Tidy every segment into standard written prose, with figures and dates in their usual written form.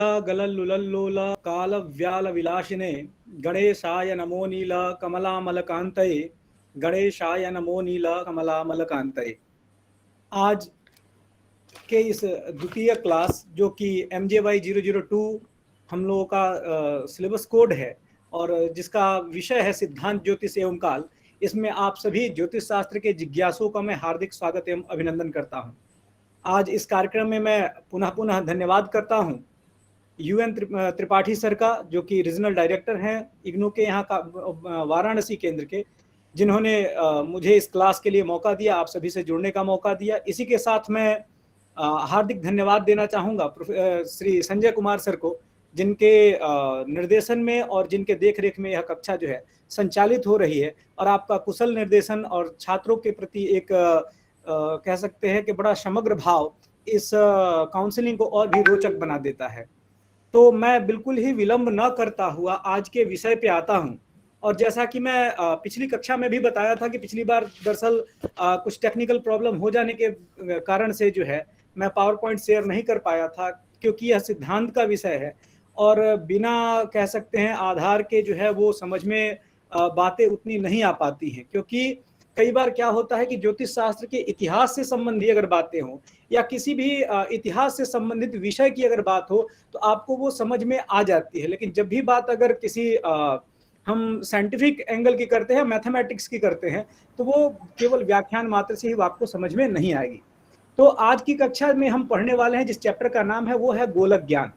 गलल्लुलल्लोल कालव्याल विलासिने गणेशाय नमो नील कमलामलकांतये गणेशाय नमो नील कमलामलकांतये। आज के इस द्वितीय क्लास जो कि MJY 002 हम लोगों का सिलेबस कोड है और जिसका विषय है सिद्धांत ज्योतिष एवं काल, इसमें आप सभी ज्योतिष शास्त्र के जिज्ञासुओं का मैं हार्दिक स्वागत एवं अभिनंदन करता हूं। आज इस कार्यक्रम में मैं पुनः धन्यवाद करता हूं UN त्रिपाठी सर का, जो कि रीजनल डायरेक्टर हैं इग्नू के यहाँ का वाराणसी केंद्र के, जिन्होंने मुझे इस क्लास के लिए मौका दिया, आप सभी से जुड़ने का मौका दिया। इसी के साथ मैं हार्दिक धन्यवाद देना चाहूँगा श्री संजय कुमार सर को, जिनके निर्देशन में और जिनके देखरेख में यह कक्षा जो है संचालित हो रही है और आपका कुशल निर्देशन और छात्रों के प्रति एक कह सकते हैं कि बड़ा समग्र भाव इस काउंसलिंग को और भी रोचक बना देता है। तो मैं बिल्कुल ही विलंब न करता हुआ आज के विषय पे आता हूं। और जैसा कि मैं पिछली कक्षा में भी बताया था कि पिछली बार दरअसल कुछ टेक्निकल प्रॉब्लम हो जाने के कारण से जो है मैं पावर पॉइंट शेयर नहीं कर पाया था, क्योंकि यह सिद्धांत का विषय है और बिना कह सकते हैं आधार के जो है वो समझ में बातें उतनी नहीं आ पाती हैं। क्योंकि कई बार क्या होता है कि ज्योतिष शास्त्र के इतिहास से संबंधी अगर बातें हों या किसी भी इतिहास से संबंधित विषय की अगर बात हो तो आपको वो समझ में आ जाती है, लेकिन जब भी बात अगर किसी हम साइंटिफिक एंगल की करते हैं, मैथमेटिक्स की करते हैं, तो वो केवल व्याख्यान मात्र से ही आपको समझ में नहीं आएगी। तो आज की कक्षा में हम पढ़ने वाले हैं जिस चैप्टर का नाम है वो है गोलक ज्ञान।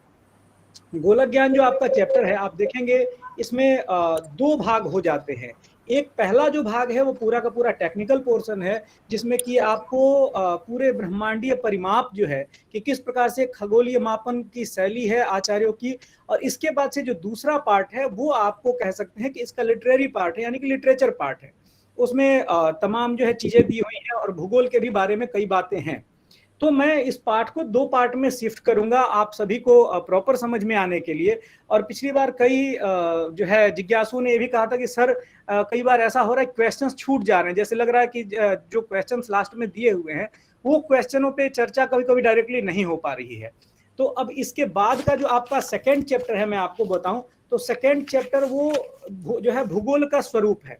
गोलक ज्ञान जो आपका चैप्टर है, आप देखेंगे इसमें दो भाग हो जाते हैं। एक पहला जो भाग है वो पूरा का पूरा टेक्निकल पोर्शन है, जिसमें कि आपको पूरे ब्रह्मांडीय परिमाप जो है कि किस प्रकार से खगोलीय मापन की शैली है आचार्यों की, और इसके बाद से जो दूसरा पार्ट है वो आपको कह सकते हैं कि इसका लिटरेरी पार्ट है, यानी कि लिटरेचर पार्ट है। उसमें तमाम जो है चीजें दी हुई हैं और भूगोल के भी बारे में कई बातें हैं। तो मैं इस पार्ट को दो पार्ट में शिफ्ट करूंगा आप सभी को प्रॉपर समझ में आने के लिए। और पिछली बार कई जो है जिज्ञासुओं ने ये भी कहा था कि सर कई बार ऐसा हो रहा है क्वेश्चंस छूट जा रहे हैं, जैसे लग रहा है कि जो क्वेश्चंस लास्ट में दिए हुए हैं वो क्वेश्चनों पे चर्चा कभी कभी डायरेक्टली नहीं हो पा रही है। तो अब इसके बाद का जो आपका सेकेंड चैप्टर है मैं आपको बताऊं तो सेकेंड चैप्टर वो जो है भूगोल का स्वरूप है।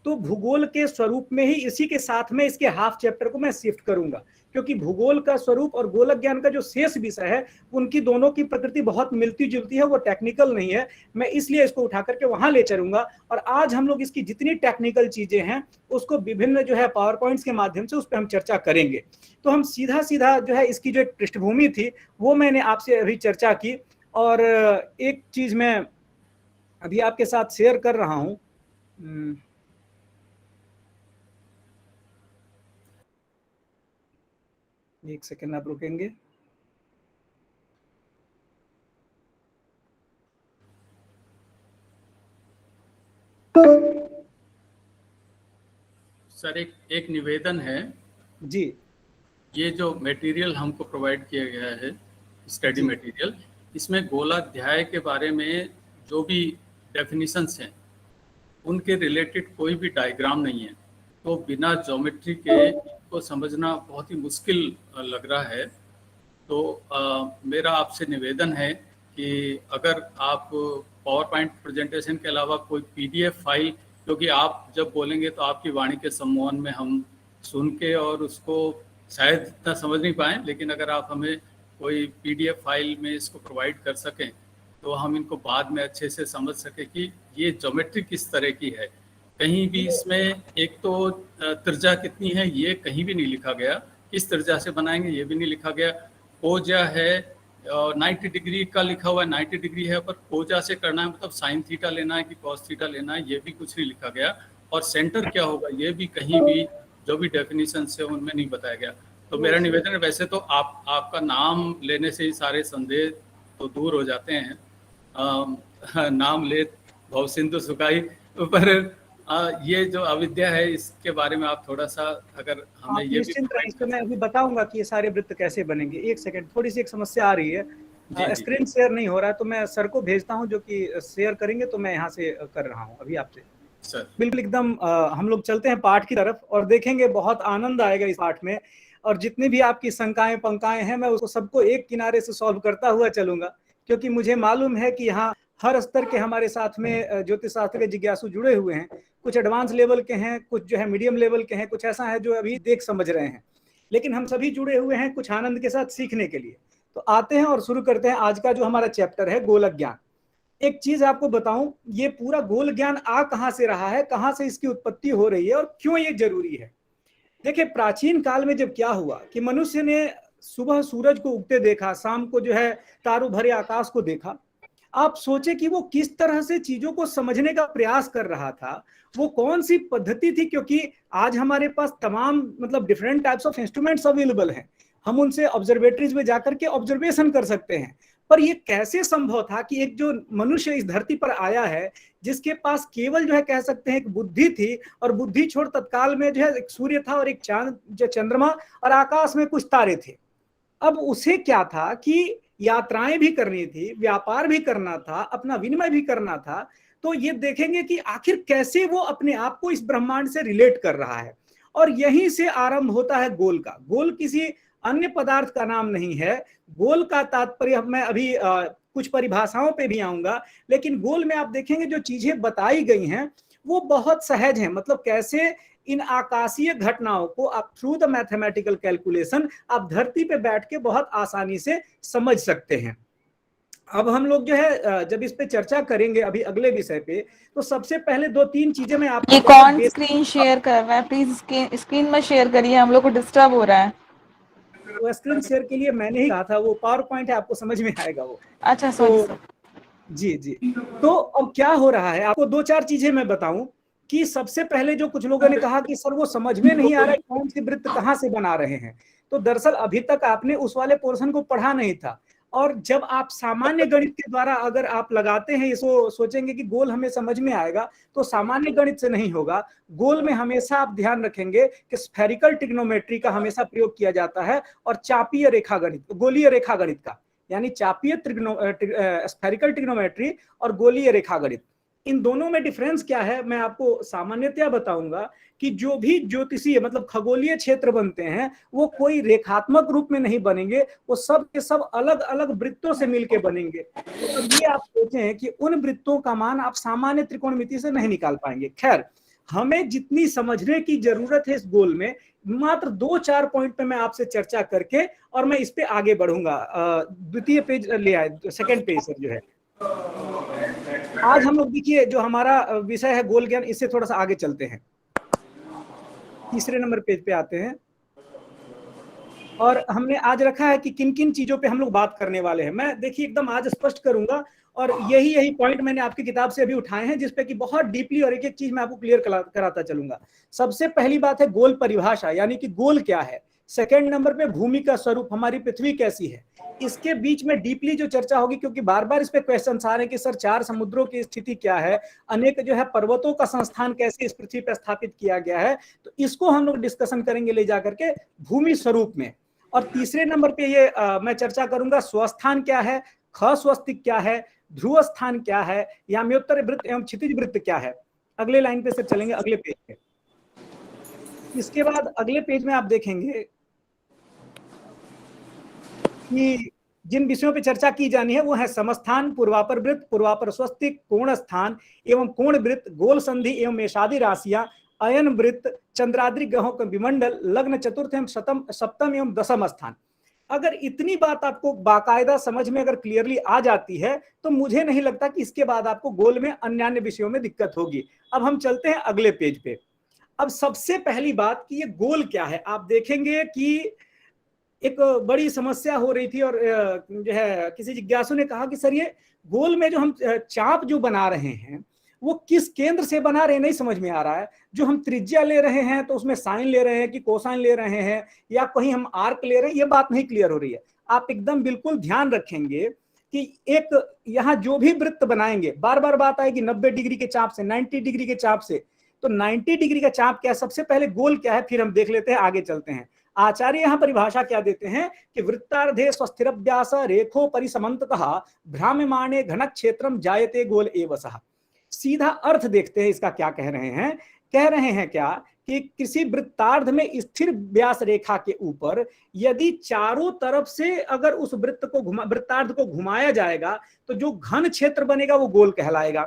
तो भूगोल के स्वरूप में ही इसी के साथ में इसके हाफ चैप्टर को मैं शिफ्ट करूंगा, क्योंकि भूगोल का स्वरूप और गोलक ज्ञान का जो शेष विषय है उनकी दोनों की प्रकृति बहुत मिलती जुलती है, वो टेक्निकल नहीं है। मैं इसलिए इसको उठा करके वहां ले चलूंगा और आज हम लोग इसकी जितनी टेक्निकल चीजें हैं उसको विभिन्न जो है पावर पॉइंट्स के माध्यम से उस पर हम चर्चा करेंगे। तो हम सीधा सीधा जो है इसकी जो एक पृष्ठभूमि थी वो मैंने आपसे अभी चर्चा की। और एक चीज मैं अभी आपके साथ शेयर कर रहा हूं, एक सेकंड आप रुकेंगे। सर एक निवेदन है जी। ये जो मटेरियल हमको प्रोवाइड किया गया है स्टडी मटेरियल, इसमें गोलाध्याय के बारे में जो भी डेफिनेशंस हैं उनके रिलेटेड कोई भी डायग्राम नहीं है, तो बिना ज्योमेट्री के को समझना बहुत ही मुश्किल लग रहा है। तो मेरा आपसे निवेदन है कि अगर आप पावर पॉइंट प्रेजेंटेशन के अलावा कोई PDF फाइल, क्योंकि आप जब बोलेंगे तो आपकी वाणी के सम्मोहन में हम सुन के और उसको शायद इतना समझ नहीं पाएँ, लेकिन अगर आप हमें कोई PDF फाइल में इसको प्रोवाइड कर सकें तो हम इनको बाद में अच्छे से समझ सकें कि ये ज्योमेट्री किस तरह की है। कहीं भी इसमें एक तो त्रिज्या कितनी है ये कहीं भी नहीं लिखा गया, किस त्रिज्या से बनाएंगे ये भी नहीं लिखा गया। कोजा है 90 डिग्री का लिखा हुआ है, 90 डिग्री है, पर कोजा से करना है मतलब साइन थीटा लेना है कि कॉस थीटा लेना है, ये भी कुछ नहीं लिखा गया। और सेंटर क्या होगा ये भी कहीं भी जो भी डेफिनेशन है उनमें नहीं बताया गया। तो मेरा निवेदन है, वैसे तो आपका नाम लेने से ही सारे संदेह तो दूर हो जाते हैं, नाम ले भव सिंधु सुखाई, पर ये जो अविद्या है इसके बारे में आप थोड़ा सा अगर हमें ये भी मैं अभी बताऊंगा कि ये सारे वृत्त कैसे बनेंगे। एक सेकंड, थोड़ी सी एक समस्या आ रही है, स्क्रीन शेयर नहीं हो रहा है, तो मैं सर को भेजता हूं जो कि शेयर करेंगे, तो मैं यहाँ से कर रहा हूँ अभी आपसे। सर बिल्कुल एकदम हम लोग चलते हैं पाठ की तरफ और देखेंगे बहुत आनंद आएगा इस पाठ में। और जितनी भी आपकी शंकाएं पंकाएं हैं मैं उसको सबको एक किनारे से सॉल्व करता हुआ चलूंगा, क्योंकि मुझे मालूम है कि यहाँ हर स्तर के हमारे साथ में ज्योतिष शास्त्र के जिज्ञासु जुड़े हुए हैं। कुछ एडवांस लेवल के हैं, कुछ जो है मीडियम लेवल के हैं, कुछ ऐसा है जो अभी देख समझ रहे हैं, लेकिन हम सभी जुड़े हुए हैं कुछ आनंद के साथ सीखने के लिए। तो आते हैं और शुरू करते हैं आज का जो हमारा चैप्टर है, गोलक ज्ञान। एक चीज आपको बताऊं, ये पूरा गोल ज्ञान आ कहां से रहा है, कहां से इसकी उत्पत्ति हो रही है और क्यों ये जरूरी है। देखिए, प्राचीन काल में जब क्या हुआ कि मनुष्य ने सुबह सूरज को उगते देखा, शाम को जो है तारों भरे आकाश को देखा, आप सोचे कि वो किस तरह से चीजों को समझने का प्रयास कर रहा था, वो कौन सी पद्धति थी। क्योंकि आज हमारे पास तमाम मतलब different types of instruments available हैं, हम उनसे ऑब्जर्वेटरीज में जाकर के ऑब्जर्वेशन कर सकते हैं। पर ये कैसे संभव था कि एक जो मनुष्य इस धरती पर आया है, जिसके पास केवल जो है कह सकते हैं एक बुद्धि थी, और बुद्धि छोड़ तत्काल में जो है एक सूर्य था और एक चांद, जो चंद्रमा, और आकाश में कुछ तारे थे। अब उसे क्या था कि यात्राएं भी करनी थी, व्यापार भी करना था, अपना विनिमय भी करना था। तो ये देखेंगे कि आखिर कैसे वो अपने आप को इस ब्रह्मांड से रिलेट कर रहा है। और यहीं से आरंभ होता है गोल का। गोल किसी अन्य पदार्थ का नाम नहीं है। गोल का तात्पर्य मैं अभी कुछ परिभाषाओं पे भी आऊंगा, लेकिन गोल में आप देखेंगे जो चीजें बताई गई हैं वो बहुत सहज हैं। मतलब कैसे इन आकाशीय घटनाओं को आप थ्रू द मैथमेटिकल कैलकुलेशन आप धरती पे बैठ के बहुत आसानी से समझ सकते हैं। अब हम लोग जो है जब इस पे चर्चा करेंगे अभी अगले विषय पे, तो सबसे पहले 2-3 चीजें मैं आपको ये कौन स्क्रीन शेयर कर रहा है? प्लीज स्क्रीन में शेयर करिए, हम लोग को डिस्टर्ब हो रहा है। वो स्क्रीन शेयर के लिए मैंने ही कहा था, वो पावर पॉइंट है, आपको समझ में आएगा वो। अच्छा, सॉरी। तो जी जी, तो अब क्या हो रहा है, आपको 2-4 चीजें मैं बताऊं कि सबसे पहले जो कुछ लोगों ने कहा कि सर वो समझ में नहीं आ रहा है कौन सी वृत्त कहां से बना रहे हैं। तो दरअसल अभी तक आपने उस वाले पोर्शन को पढ़ा नहीं था। और जब आप सामान्य गणित के द्वारा अगर आप लगाते हैं इसको, सोचेंगे कि गोल हमें समझ में आएगा, तो सामान्य गणित से नहीं होगा। गोल में हमेशा आप ध्यान रखेंगे कि स्फेरिकल ट्रिग्नोमेट्री का हमेशा प्रयोग किया जाता है, और चापीय रेखा गणित, गोलीय रेखा गणित का, यानी चापीय स्फेरिकल ट्रिग्नोमेट्री और गोलीय रेखा गणित, इन दोनों में डिफरेंस क्या है मैं आपको सामान्यतया बताऊंगा। कि जो भी ज्योतिषीय मतलब खगोलीय क्षेत्र बनते हैं वो कोई रेखात्मक रूप में नहीं बनेंगे, वो सब के सब अलग अलग वृत्तों से मिलके बनेंगे। तो ये आप सोचें कि उन वृत्तों का मान आप सामान्य त्रिकोणमिति से नहीं निकाल पाएंगे। खैर, हमें जितनी समझने की जरूरत है इस गोल में, मात्र 2-4 पॉइंट पे मैं आपसे चर्चा करके और मैं इस पे आगे बढ़ूंगा। द्वितीय पेज ले आए, सेकंड पेज सर जो है। आज हम लोग देखिए जो हमारा विषय है गोल ज्ञान, इससे थोड़ा सा आगे चलते हैं, तीसरे नंबर पेज पे आते हैं। और हमने आज रखा है कि किन किन चीजों पे हम लोग बात करने वाले हैं। मैं देखिए एकदम आज स्पष्ट करूंगा, और यही पॉइंट मैंने आपकी किताब से अभी उठाए हैं, जिसपे कि बहुत डीपली और एक एक चीज मैं आपको क्लियर कराता चलूंगा। सबसे पहली बात है गोल परिभाषा, यानी कि गोल क्या है। सेकंड नंबर पे भूमि का स्वरूप, हमारी पृथ्वी कैसी है। इसके बीच में डीपली जो चर्चा होगी, क्योंकि बार बार इस पे क्वेश्चन आ रहे हैं कि सर 4 समुद्रों की स्थिति क्या है, अनेक जो है पर्वतों का संस्थान कैसे इस पृथ्वी पर स्थापित किया गया है, तो इसको हम लोग डिस्कशन करेंगे ले जाकर के भूमि स्वरूप में। और तीसरे नंबर पे ये मैं चर्चा करूंगा स्वस्थान क्या है, ख स्वस्तिक क्या है, ध्रुव स्थान क्या है, याम्योत्तर वृत्त एवं क्षितिज वृत्त क्या है। अगले लाइन पे से चलेंगे, अगले पेज पे। इसके बाद अगले पेज में आप देखेंगे कि जिन विषयों पे चर्चा की जानी है वो है समस्थान, पूर्वापर वृत्त, पूर्वापर स्वस्तिक, कोण स्थान एवं कोण वृत्त, गोल संधि एवं मेषादि राशियां, अयन वृत्त, चंद्राद्रि ग्रहों का विमंडल, लग्न चतुर्थ एवं सप्तम एवं दशम स्थान। अगर इतनी बात आपको बाकायदा समझ में अगर क्लियरली आ जाती है, तो मुझे नहीं लगता कि इसके बाद आपको गोल में अन्य विषयों में दिक्कत होगी। अब हम चलते हैं अगले पेज पे। अब सबसे पहली बात कि ये गोल क्या है, आप देखेंगे कि एक बड़ी समस्या हो रही थी, और जो है किसी जिज्ञासु ने कहा कि सर ये गोल में जो हम चाप जो बना रहे हैं वो किस केंद्र से बना रहे हैं, नहीं समझ में आ रहा है। जो हम त्रिज्या ले रहे हैं तो उसमें साइन ले रहे हैं कि कोसाइन ले रहे हैं, या कहीं हम आर्क ले रहे हैं, ये बात नहीं क्लियर हो रही है। आप एकदम बिल्कुल ध्यान रखेंगे कि एक यहाँ जो भी वृत्त बनाएंगे, बार बार बात आएगी 90 डिग्री के चाप से, 90 डिग्री के चाप से। तो 90 डिग्री का चाप क्या है, सबसे पहले गोल क्या है, फिर हम देख लेते हैं, आगे चलते हैं। आचार्य यहाँ परिभाषा क्या देते हैं कि वृत्तार्धे स्वस्थिरव्यास रेखो परिसमन्ततः भ्राम्यमाणे घन क्षेत्रम जायते गोल एव सः। सीधा अर्थ देखते हैं इसका क्या कह रहे हैं कह रहे हैं क्या कि किसी वृत्तार्ध में स्थिर व्यास रेखा के ऊपर यदि चारों तरफ से अगर उस वृत्तार्ध को घुमाया जाएगा तो जो घन क्षेत्र बनेगा वो गोल कहलाएगा।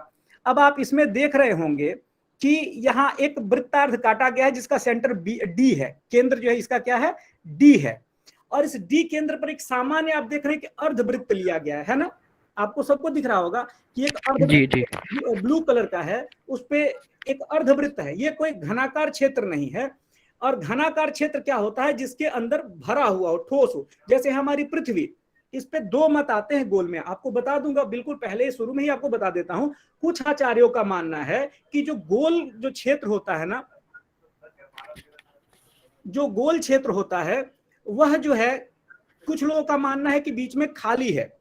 अब आप इसमें देख रहे होंगे कि यहाँ एक वृत्तार्ध काटा गया है जिसका सेंटर डी है, केंद्र जो है इसका क्या है, डी है, और इस डी केंद्र पर एक सामान्य आप देख रहे हैं कि अर्धवृत्त लिया गया है ना, आपको सबको दिख रहा होगा कि एक अर्धवृत्त ब्लू कलर का है, उस पे एक अर्धवृत्त है। ये कोई घनाकार क्षेत्र नहीं है, और घनाकार क्षेत्र क्या होता है, जिसके अंदर भरा हुआ हो, ठोस हो, जैसे हमारी पृथ्वी। इस पे दो मत आते हैं गोल में, आपको बता दूंगा बिल्कुल पहले शुरू में ही आपको बता देता हूं। कुछ आचार्यों का मानना है कि जो गोल जो क्षेत्र होता है ना, जो गोल क्षेत्र होता है वह जो है, कुछ लोगों का मानना है कि बीच में खाली है।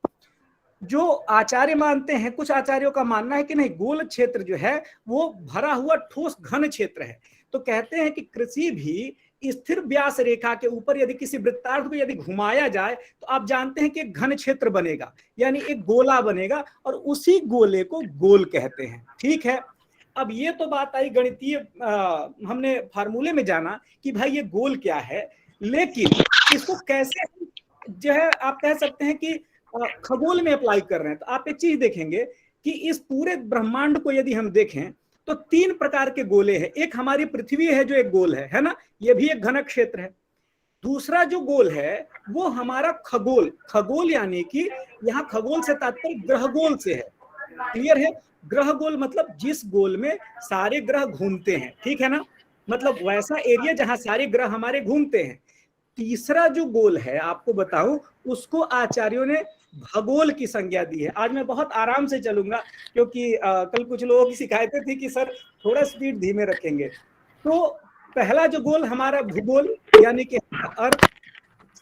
जो आचार्य मानते हैं, कुछ आचार्यों का मानना है कि नहीं, गोल क्षेत्र जो है वो भरा हुआ ठोस घन क्षेत्र है। तो कहते हैं कि किसी भी स्थिर व्यास रेखा के ऊपर यदि किसी वृत्तार्थ को यदि घुमाया जाए तो आप जानते हैं कि एक घन क्षेत्र बनेगा, यानी एक गोला बनेगा, और उसी गोले को गोल कहते हैं। ठीक है, अब ये तो बात आई गणितीय, हमने फार्मूले में जाना कि भाई ये गोल क्या है, लेकिन इसको कैसे जो है आप कह सकते हैं कि खगोल में अप्लाई कर रहे हैं। तो आप एक चीज देखेंगे कि इस पूरे ब्रह्मांड को यदि हम देखें तो 3 प्रकार के गोले हैं। एक हमारी पृथ्वी है जो एक गोल है ना, ये भी एक घन क्षेत्र है। दूसरा जो गोल है वो हमारा खगोल, खगोल यानी कि यहाँ खगोल से तात्पर्य ग्रह गोल से है, क्लियर है। ग्रह गोल मतलब जिस गोल में सारे ग्रह घूमते हैं, ठीक है ना, मतलब वैसा एरिया जहां सारे ग्रह हमारे घूमते हैं। तीसरा जो गोल है आपको बताऊं, उसको आचार्यों ने भगोल की संज्ञा दी है। आज मैं बहुत आराम से चलूंगा क्योंकि कल कुछ लोगों की शिकायतें थी कि सर थोड़ा स्पीड धीमे रखेंगे। तो पहला जो गोल हमारा भूगोल यानी कि अर्थ,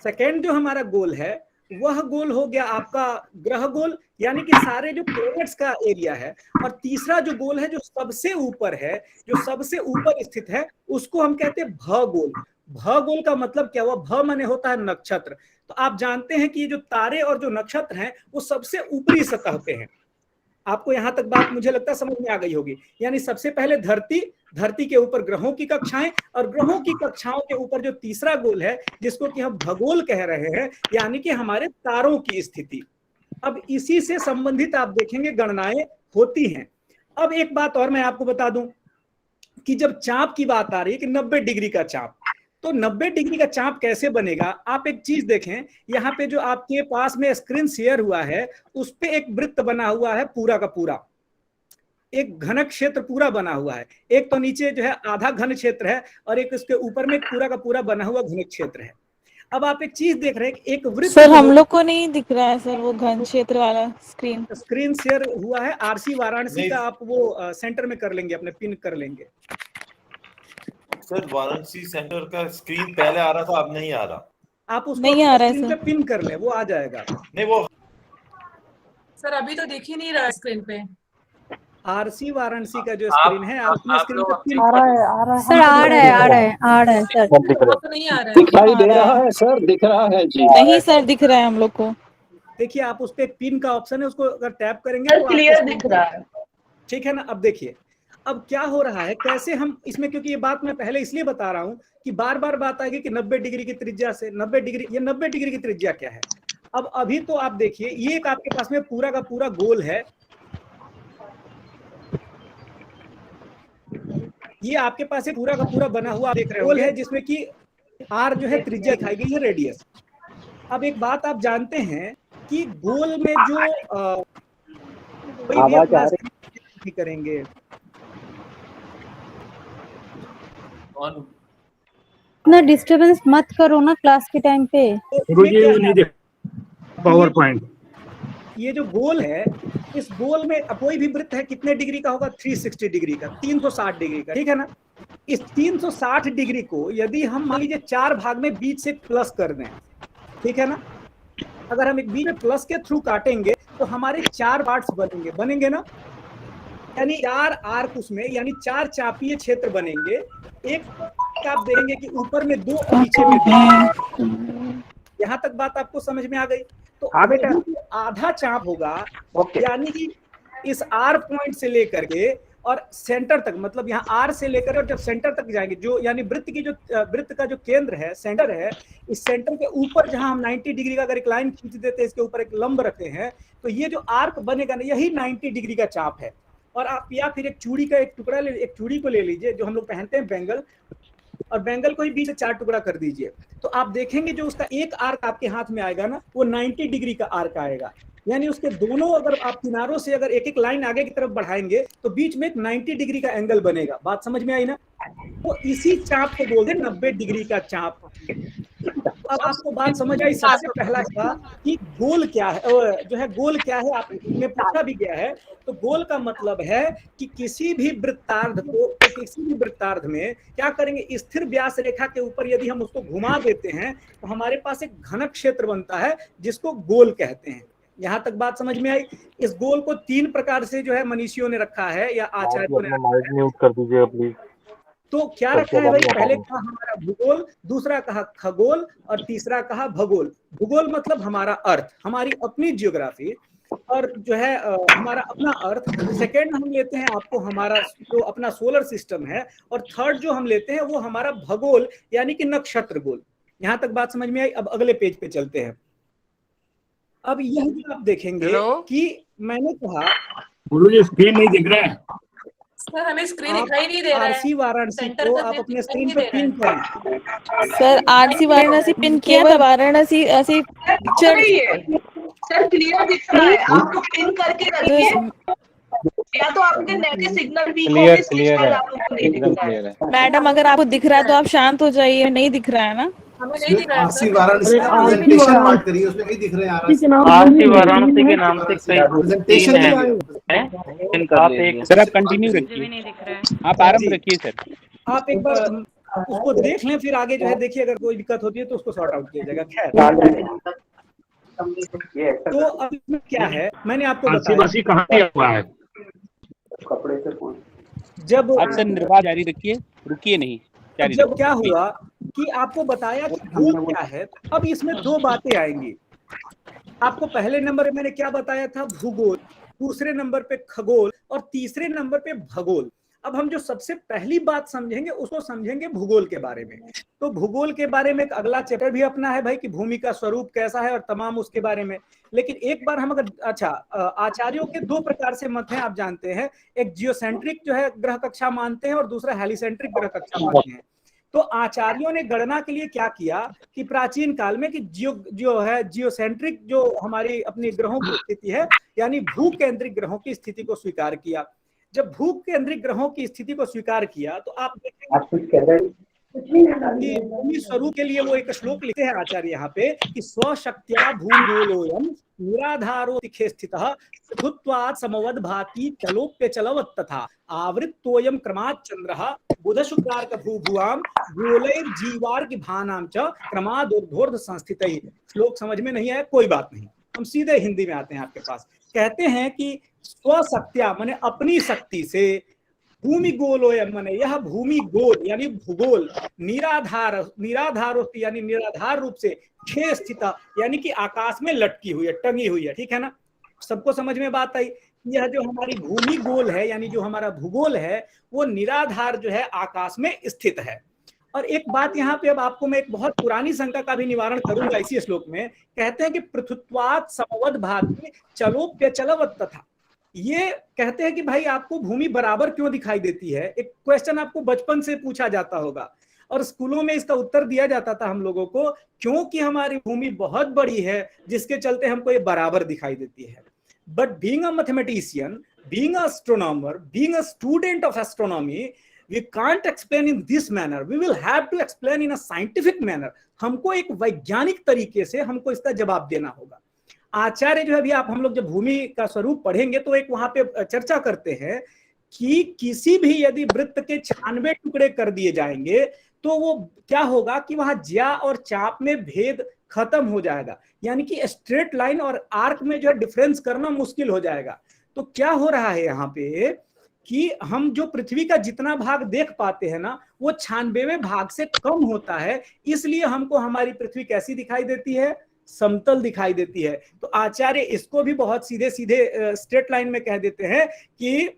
सेकेंड जो हमारा गोल है वह गोल हो गया आपका ग्रह गोल यानी कि सारे जो प्लैनेट्स का एरिया है, और तीसरा जो गोल है जो सबसे ऊपर है, जो सबसे ऊपर स्थित है, उसको हम कहते हैं भगोल। भगोल का मतलब क्या हुआ, भ माने होता है नक्षत्र। तो आप जानते हैं कि जो तारे और जो नक्षत्र हैं वो सबसे ऊपरी सतह पे हैं। आपको यहां तक बात मुझे लगता है समझ में आ गई होगी। यानी सबसे पहले धरती, धरती के ऊपर ग्रहों की कक्षाएं, और ग्रहों की कक्षाओं के ऊपर जो तीसरा गोल है जिसको कि हम भगोल कह रहे हैं, यानी कि हमारे तारों की स्थिति। अब इसी से संबंधित आप देखेंगे गणनाएं होती हैं। अब एक बात और मैं आपको बता दूं कि जब चाप की बात आ रही है कि 90 डिग्री का चाप, तो 90 डिग्री का चाप कैसे बनेगा। आप एक चीज देखें, यहाँ पे जो आपके पास में स्क्रीन शेयर हुआ है उस पे एक वृत्त बना हुआ है पूरा का पूरा, एक घन क्षेत्र पूरा बना हुआ है। एक तो नीचे जो है आधा घन क्षेत्र है और एक उसके ऊपर में पूरा का पूरा बना हुआ घन क्षेत्र है। अब आप एक चीज देख रहे हैं, एक वृत्त सर हम लोग को नहीं दिख रहा है सर वो घन क्षेत्र वाला स्क्रीन शेयर हुआ है आरसी वाराणसी का, आप वो सेंटर में कर लेंगे, अपने पिन कर लेंगे। सर वाराणसी सेंटर का स्क्रीन पहले आ रहा था, अब नहीं आ रहा। आप उसको नहीं आ रहा है, स्क्रीन पे पिन कर ले, वो आ जाएगा। नहीं वो सर अभी तो दिख ही नहीं रहा स्क्रीन पे। आरसी वाराणसी का जो स्क्रीन है आप अपने स्क्रीन पे पिन आ रहा है सर, आ रहा है सर, तो नहीं आ रहा है, दिखाई दे रहा है सर, दिख रहा है जी। नहीं सर दिख रहा है हम लोग को। देखिए आप उस पे पिन का ऑप्शन है, उसको अगर टैप करेंगे तो क्लियर दिख रहा है। ठीक है ना। अब देखिए अब क्या हो रहा है, कैसे हम इसमें, क्योंकि ये बात मैं पहले इसलिए बता रहा हूं कि बार बार बात आएगी कि 90 डिग्री की त्रिज्या से 90 डिग्री, ये 90 डिग्री की त्रिज्या क्या है। अब अभी तो आप देखिए ये एक आपके पास में पूरा का पूरा गोल है, ये आपके पास एक पूरा का पूरा बना हुआ देख रहे गोल है जिसमें कि आर जो है त्रिज्या दिखाई गई है, रेडियस। अब एक बात आप जानते हैं कि गोल में जो करेंगे ना डिस्टरबेंस मत करो ना क्लास के टाइम पे। पावर पॉइंट, ये जो गोल है, इस गोल में कोई भी वृत्त है कितने डिग्री का होगा, 360 डिग्री का, 360 डिग्री का, ठीक है ना। इस 360 डिग्री को यदि हम मान लीजिए 4 भाग में बीच से प्लस कर दें, ठीक है ना, अगर हम एक बीच में प्लस के थ्रू काटेंगे तो हमारे 4 पार्ट्स बनेंगे ना, यानी 4 आर्क उसमें, यानी 4 चापीय क्षेत्र बनेंगे। एक आप देखेंगे कि ऊपर में 2 और नीचे में 2। यहाँ तक बात आपको समझ में आ गई। तो आधा चाप होगा, यानी कि इस आर पॉइंट से लेकर के और सेंटर तक, मतलब यहाँ आर से लेकर और जब सेंटर तक जाएंगे, जो यानी वृत्त का जो केंद्र है, सेंटर है, इस सेंटर के ऊपर जहां हम 90 डिग्री का अगर एक लाइन खींच देते हैं, इसके ऊपर एक लंब रखते हैं, तो ये जो आर्क बनेगा ना, यही 90 डिग्री का चाप है। और आप या फिर एक चूड़ी का एक टुकड़ा एक चूड़ी को ले लीजिए, जो हम लोग पहनते हैं बैंगल, और बैंगल को ही बीच से 4 टुकड़ा कर दीजिए, तो आप देखेंगे जो उसका एक आर्क आपके हाथ में आएगा ना, वो 90 डिग्री का आर्क आएगा। यानी उसके दोनों, अगर आप किनारों से अगर एक एक लाइन आगे की तरफ बढ़ाएंगे तो बीच में एक 90 डिग्री का एंगल बनेगा। बात समझ में आई ना? तो इसी चाप को बोलते हैं 90 डिग्री का चाप। अब आपको बात समझ आई। सबसे पहला था कि गोल क्या है, जो है गोल क्या है, आपने पूछा भी गया है। तो गोल का मतलब है कि किसी भी वृत्तार्ध में क्या करेंगे, स्थिर व्यास रेखा के ऊपर यदि हम उसको घुमा देते हैं तो हमारे पास एक घन क्षेत्र बनता है जिसको गोल कहते हैं। यहां तक बात समझ में आई। इस गोल को 3 प्रकार से जो है मनीषियों ने रखा है या आचार्यों ने माइक म्यूट कर दीजिए प्लीज। तो क्या रखा है भाई? पहले कहा हमारा भूगोल, दूसरा कहा खगोल, और तीसरा कहा भूगोल। भूगोल मतलब हमारा अर्थ, हमारी अपनी जियोग्राफी, और जो है हमारा अपना अर्थ। सेकेंड हम लेते हैं आपको हमारा जो अपना सोलर सिस्टम है, और थर्ड जो हम लेते हैं वो हमारा भूगोल यानी कि नक्षत्र गोल। यहां तक बात समझ में आई। अब अगले पेज पे चलते हैं। अब यह जो आप देखेंगे कि मैंने कहा गुरुजी स्क्रीन नहीं दिख रहा है सर, हमें स्क्रीन दिखाई नहीं दे रहा है। आरसी वाराणसी को आप अपने स्क्रीन पर पिन करें। सर आरसी वाराणसी पिन किया था, वाराणसी ऐसी पिक्चर सर क्लियर दिख रहा है, आप लोग पिन करके रखिए, या तो आपके नेट के सिग्नल वीक हो गए, क्लियर आप लोगों को नहीं दिख रहा है। मैडम अगर आपको दिख रहा है तो आप शांत हो जाइए, नहीं दिख रहा है ना? हमें नहीं दिख रहा है सर। वाराणसी का प्रेजेंटेशन बात करिए, उसमें नहीं दिख रहे हैं। आरसी वाराणसी के नाम से प्रेजेंटेशन है। आप एक सर, आप कंटिन्यू रखिए, आप आरंभ रखिए सर। आप एक बार उसको देख लें, फिर आगे जो है देखिए, अगर कोई दिक्कत होती है तो उसको सॉर्ट आउट किया जाएगा। खैर, तो अब इसमें क्या है, मैंने आपको बताया कहाँ दिया हुआ है? जब आप सर निर्वाह जारी रखिए, रुकिए नहीं। जब क्या हुआ कि आपको बताया कि गोल क्या है। अब इसमें 2 बातें आएंगी। आपको पहले नंबर पे मैंने क्या बताया था? भूगोल, दूसरे नंबर पे खगोल, और तीसरे नंबर पे भूगोल। अब हम जो सबसे पहली बात समझेंगे उसको समझेंगे भूगोल के बारे में। तो भूगोल के बारे में एक अगला चैप्टर भी अपना है भाई, कि भूमि का स्वरूप कैसा है और तमाम उसके बारे में। लेकिन एक बार हम अगर आचार्यों के 2 प्रकार से मत हैं, आप जानते हैं। एक जियोसेंट्रिक जो है ग्रह कक्षा मानते हैं, और दूसरा हेलिसेंट्रिक ग्रह कक्षा मानते हैं। तो आचार्यों ने गणना के लिए क्या किया कि प्राचीन काल में कि जियोसेंट्रिक जो हमारी अपनी ग्रहों की स्थिति है, यानी भू केंद्रिक ग्रहों की स्थिति को स्वीकार किया। जब भू केंद्रिक ग्रहों की स्थिति को स्वीकार किया तो आप देखेंगे कि भूमि स्वरूप के लिए वो एक श्लोक लिखते हैं आचार्य यहाँ पे कि स्वशक्त्या भूगोलोयम निराधारो तिखे स्थितः पृथुत्वात् समवद भाति चलोप्य चलवत् तथा आवृत्तोयम क्रमात् चंद्रः बुध शुक्रार्क भूभुवाम गोलैर जीवार्क भानाम च क्रमादोर्ध्वोर्ध संस्थितैः। श्लोक समझ में नहीं आया, कोई बात नहीं, हम सीधे हिंदी में आते हैं आपके पास। कहते हैं कि स्वशक्त्या माने अपनी शक्ति से, भूमि गोलोयम माने यह भूमि गोल यानी भूगोल, निराधार यानी निराधार रूप से, खे स्थित यानी कि आकाश में लटकी हुई है, टंगी हुई है। ठीक है ना, सबको समझ में बात आई? यह जो हमारी भूमि गोल है यानी जो हमारा भूगोल है वो निराधार जो है आकाश में स्थित है। और एक बात यहाँ पे अब आपको मैं एक बहुत पुरानी शंका का भी निवारण करूंगा इसी श्लोक में। कहते हैं कि पृथुत्वात् समवद भाति चलोप्य चलवत् तथा। ये कहते हैं कि भाई आपको भूमि बराबर क्यों दिखाई देती है? एक क्वेश्चन आपको बचपन से पूछा जाता होगा और स्कूलों में इसका उत्तर दिया जाता था हम लोगों को, क्योंकि हमारी भूमि बहुत बड़ी है जिसके चलते हमको ये बराबर दिखाई देती है। But being a mathematician, being a astronomer, being a student of astronomy, we can't explain in this manner, we will have to explain in a scientific manner। हमको एक वैज्ञानिक तरीके से हमको इसका जवाब देना होगा। आचार्य जो है अभी आप हम लोग जब भूमि का स्वरूप पढ़ेंगे तो एक वहां पे चर्चा करते हैं कि किसी भी यदि वृत्त के 96 टुकड़े कर दिए जाएंगे तो वो क्या होगा कि वहां ज्या और चाप में भेद खत्म हो जाएगा, यानी कि स्ट्रेट लाइन और आर्क में जो है डिफरेंस करना मुश्किल हो जाएगा। तो क्या हो रहा है यहाँ पे कि हम जो पृथ्वी का जितना भाग देख पाते हैं ना वो 96वें भाग से कम होता है, इसलिए हमको हमारी पृथ्वी कैसी दिखाई देती है? समतल दिखाई देती है। तो आचार्य इसको भी बहुत सीधे सीधे स्ट्रेट लाइन में कह देते हैं कि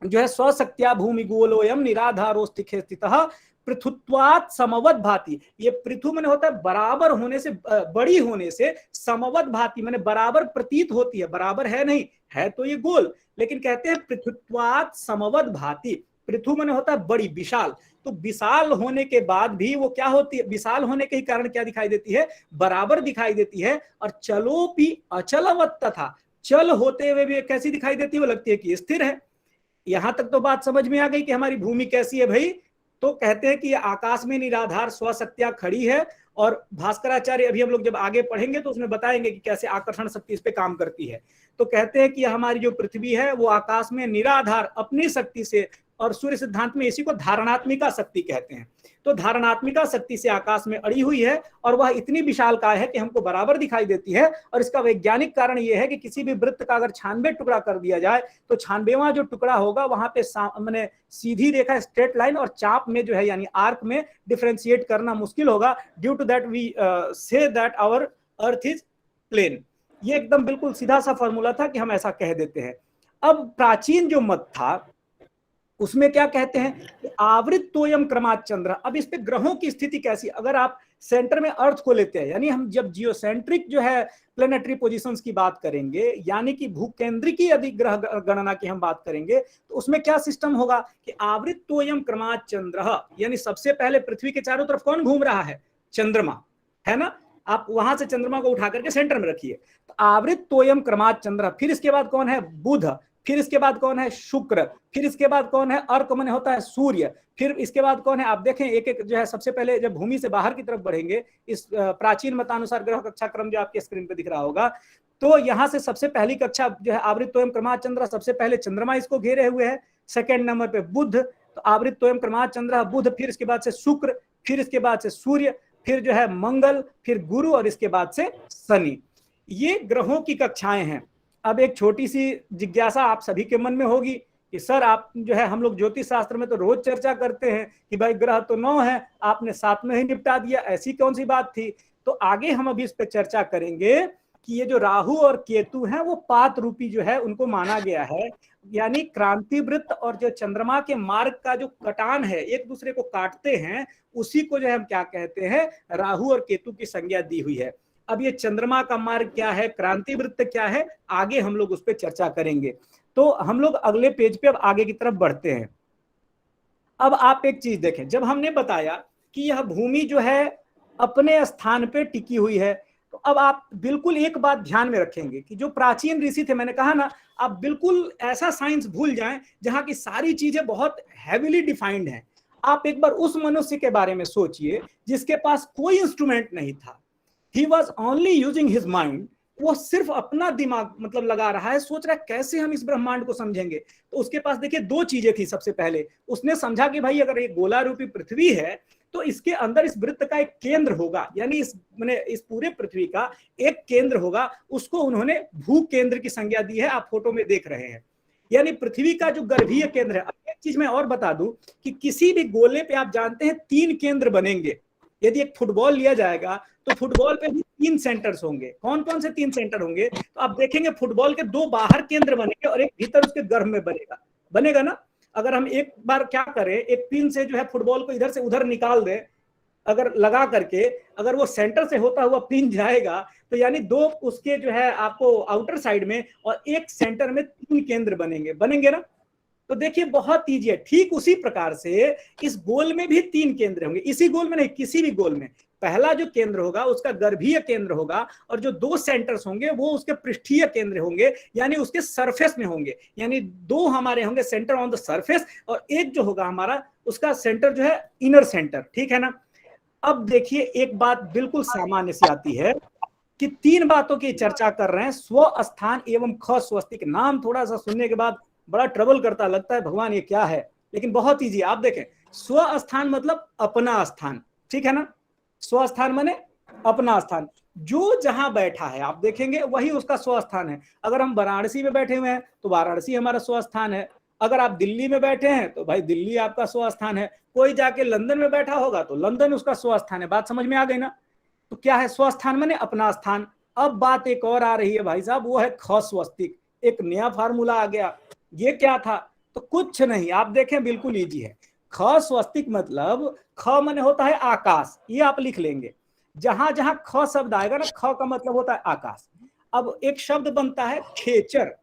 जो है स्वशक्त्या भूमि गोलोयम निराधारोस्तिखे स्थितः पृथुत्वात् समवद भाति। ये पृथु मैंने होता है बराबर होने से, बड़ी होने से, समवद भाति मैंने बराबर प्रतीत होती है, बराबर है नहीं, है तो ये गोल, लेकिन कहते हैं पृथुत्वात् समवद भाति। पृथु मैंने होता है बड़ी, विशाल, तो विशाल होने के बाद भी वो क्या होती है, विशाल होने के ही कारण क्या दिखाई देती है, बराबर दिखाई देती है। और चलोपि अचलवत् तथा, चल होते हुए भी कैसी दिखाई देती है, वो लगती है कि स्थिर है। यहां तक तो बात समझ में आ गई कि हमारी भूमि कैसी है भाई। तो कहते हैं कि आकाश में निराधार स्वशक्त्या खड़ी है, और भास्कराचार्य अभी हम लोग जब आगे पढ़ेंगे तो उसमें बताएंगे कि कैसे आकर्षण शक्ति इस पे काम करती है। तो कहते हैं कि हमारी जो पृथ्वी है वो आकाश में निराधार अपनी शक्ति से, और सूर्य सिद्धांत में इसी को धारणात्मिका शक्ति कहते हैं, तो धारणात्मिका शक्ति से आकाश में अड़ी हुई है, और वह इतनी विशालकाय है कि हमको बराबर दिखाई देती है। और इसका वैज्ञानिक कारण यह है कि किसी भी वृत्त का अगर 96 टुकड़ा कर दिया जाए तो 96वां जो टुकड़ा होगा वहां पे मैंने सीधी रेखा, स्ट्रेट लाइन, और चाप में जो है यानी आर्क में डिफरेंशिएट करना मुश्किल होगा। Due to that we say that our earth is plane. ये एकदम बिल्कुल सीधा सा फॉर्मूला था कि हम ऐसा कह देते हैं। अब प्राचीन जो मत था उसमें क्या कहते हैं, आवृत तोयम क्रमात् चंद्र। अब इस पे ग्रहों की स्थिति कैसी, अगर आप सेंटर में अर्थ को लेते हैं, यानी हम जब जियोसेंट्रिक जो है प्लेनेटरी पोजीशंस की बात करेंगे, यानी कि भूकेंद्रिकी यदि ग्रह गणना की हम बात करेंगे, तो उसमें क्या सिस्टम होगा कि आवृत तोयम क्रमात् चंद्र, यानी सबसे पहले पृथ्वी के चारों तरफ कौन घूम रहा है, चंद्रमा, है ना। आप वहां से चंद्रमा को उठा करके सेंटर में रखिए, तो आवृत तोयम क्रमात् चंद्र। फिर इसके बाद कौन है, बुध, फिर इसके बाद कौन है, शुक्र, फिर इसके बाद कौन है, अर्क माने होता है सूर्य, फिर इसके बाद कौन है, आप देखें एक एक जो है, सबसे पहले जब भूमि से बाहर की तरफ बढ़ेंगे, इस प्राचीन मतानुसार ग्रह कक्षा क्रम जो आपके स्क्रीन पे दिख रहा होगा, तो यहाँ से सबसे पहली कक्षा जो है आवृत तोयम क्रमात् चंद्र, सबसे पहले चंद्रमा इसको घेरे हुए है, सेकंड नंबर पे बुध, तो आवृत तोयम क्रमात् चंद्र बुध, फिर इसके बाद से शुक्र, फिर इसके बाद से सूर्य, फिर जो है मंगल, फिर गुरु, और इसके बाद से शनि। ये ग्रहों की कक्षाएं हैं। अब एक छोटी सी जिज्ञासा आप सभी के मन में होगी कि सर आप जो है, हम लोग ज्योतिष शास्त्र में तो रोज चर्चा करते हैं कि भाई ग्रह तो 9 है, आपने 7 में ही निपटा दिया, ऐसी कौन सी बात थी। तो आगे हम अभी इस पे चर्चा करेंगे कि ये जो राहु और केतु हैं वो पात रूपी जो है उनको माना गया है, यानी क्रांति वृत्त और जो चंद्रमा के मार्ग का जो कटान है, एक दूसरे को काटते हैं, उसी को जो है हम क्या कहते हैं, राहु और केतु की संज्ञा दी हुई है। अब ये चंद्रमा का मार्ग क्या है, क्रांति वृत्त क्या है, आगे हम लोग उस पर चर्चा करेंगे। तो हम लोग अगले पेज पे अब आगे की तरफ बढ़ते हैं। अब आप एक चीज देखें, जब हमने बताया कि यह भूमि जो है अपने स्थान पे टिकी हुई है, तो अब आप बिल्कुल एक बात ध्यान में रखेंगे कि जो प्राचीन ऋषि थे, मैंने कहा ना, आप बिल्कुल ऐसा साइंस भूल जाएं जहां की सारी चीजें बहुत हैवीली डिफाइंड हैं। आप एक बार उस मनुष्य के बारे में सोचिए जिसके पास कोई इंस्ट्रूमेंट नहीं था, he was only using his mind, वो सिर्फ अपना दिमाग मतलब लगा रहा है, सोच रहा है कैसे हम इस ब्रह्मांड को समझेंगे। तो उसके पास देखिए 2 चीजें थी। सबसे पहले उसने समझा कि भाई अगर ये गोला रूपी पृथ्वी है तो इसके अंदर इस वृत्त का एक केंद्र होगा, यानी इस पूरे पृथ्वी का एक केंद्र होगा, उसको उन्होंने भू केंद्र की संज्ञा दी है, आप फोटो में देख रहे हैं, यानी पृथ्वी का जो गर्भीय केंद्र है। अब एक चीज मैं और बता दूं कि किसी भी गोले पे आप जानते हैं 3 केंद्र बनेंगे। यदि एक फुटबॉल लिया जाएगा तो फुटबॉल पे भी 3 सेंटर्स होंगे। कौन कौन से 3 सेंटर होंगे, तो आप देखेंगे फुटबॉल के 2 बाहर केंद्र बनेंगे और एक भीतर उसके गर्भ में बनेगा ना। अगर हम एक बार क्या करें, एक पिन से जो है फुटबॉल को इधर से उधर निकाल दें, अगर लगा करके, अगर वो सेंटर से होता हुआ पिन जाएगा तो यानी 2 उसके जो है आपको आउटर साइड में और एक सेंटर में 3 केंद्र बनेंगे ना। तो देखिए बहुत ईजी है। ठीक उसी प्रकार से इस गोल में भी 3 केंद्र होंगे, इसी गोल में नहीं, किसी भी गोल में। पहला जो केंद्र होगा उसका गर्भीय केंद्र होगा, और जो 2 सेंटर्स होंगे वो उसके पृष्ठीय केंद्र होंगे, यानी उसके सरफेस में होंगे। यानी 2 हमारे होंगे सेंटर ऑन द सरफेस, और एक जो होगा हमारा उसका सेंटर जो है इनर सेंटर, ठीक है ना। अब देखिए एक बात बिल्कुल सामान्य सी आती है कि 3 बातों की चर्चा कर रहे हैं, स्व स्थान एवं ख स्वस्तिक। नाम थोड़ा सा सुनने के बाद बड़ा ट्रबल करता, लगता है भगवान ये क्या है, लेकिन बहुत ईजी। आप देखें, स्व स्थान मतलब अपना स्थान, ठीक है ना। स्व स्थान माने अपना स्थान, जो जहां बैठा है आप देखेंगे वही उसका स्व स्थान है। अगर हम वाराणसी में बैठे हुए हैं तो वाराणसी हमारा स्व स्थान है। अगर आप दिल्ली में बैठे हैं तो भाई दिल्ली आपका स्व स्थान है। कोई जाके लंदन में बैठा होगा तो लंदन उसका स्व स्थान है। बात समझ में आ गई ना। तो क्या है स्व स्थान माने अपना स्थान। अब बात एक और आ रही है भाई साहब, वो है ख स्वस्तिक। एक नया फार्मूला आ गया। ये क्या था, तो कुछ नहीं, आप देखें बिल्कुल इजी है। ख स्वस्तिक मतलब ख माने होता है आकाश, ये आप लिख लेंगे। जहां जहां ख शब्द आएगा ना, ख का मतलब होता है आकाश। अब एक शब्द बनता है खेचर,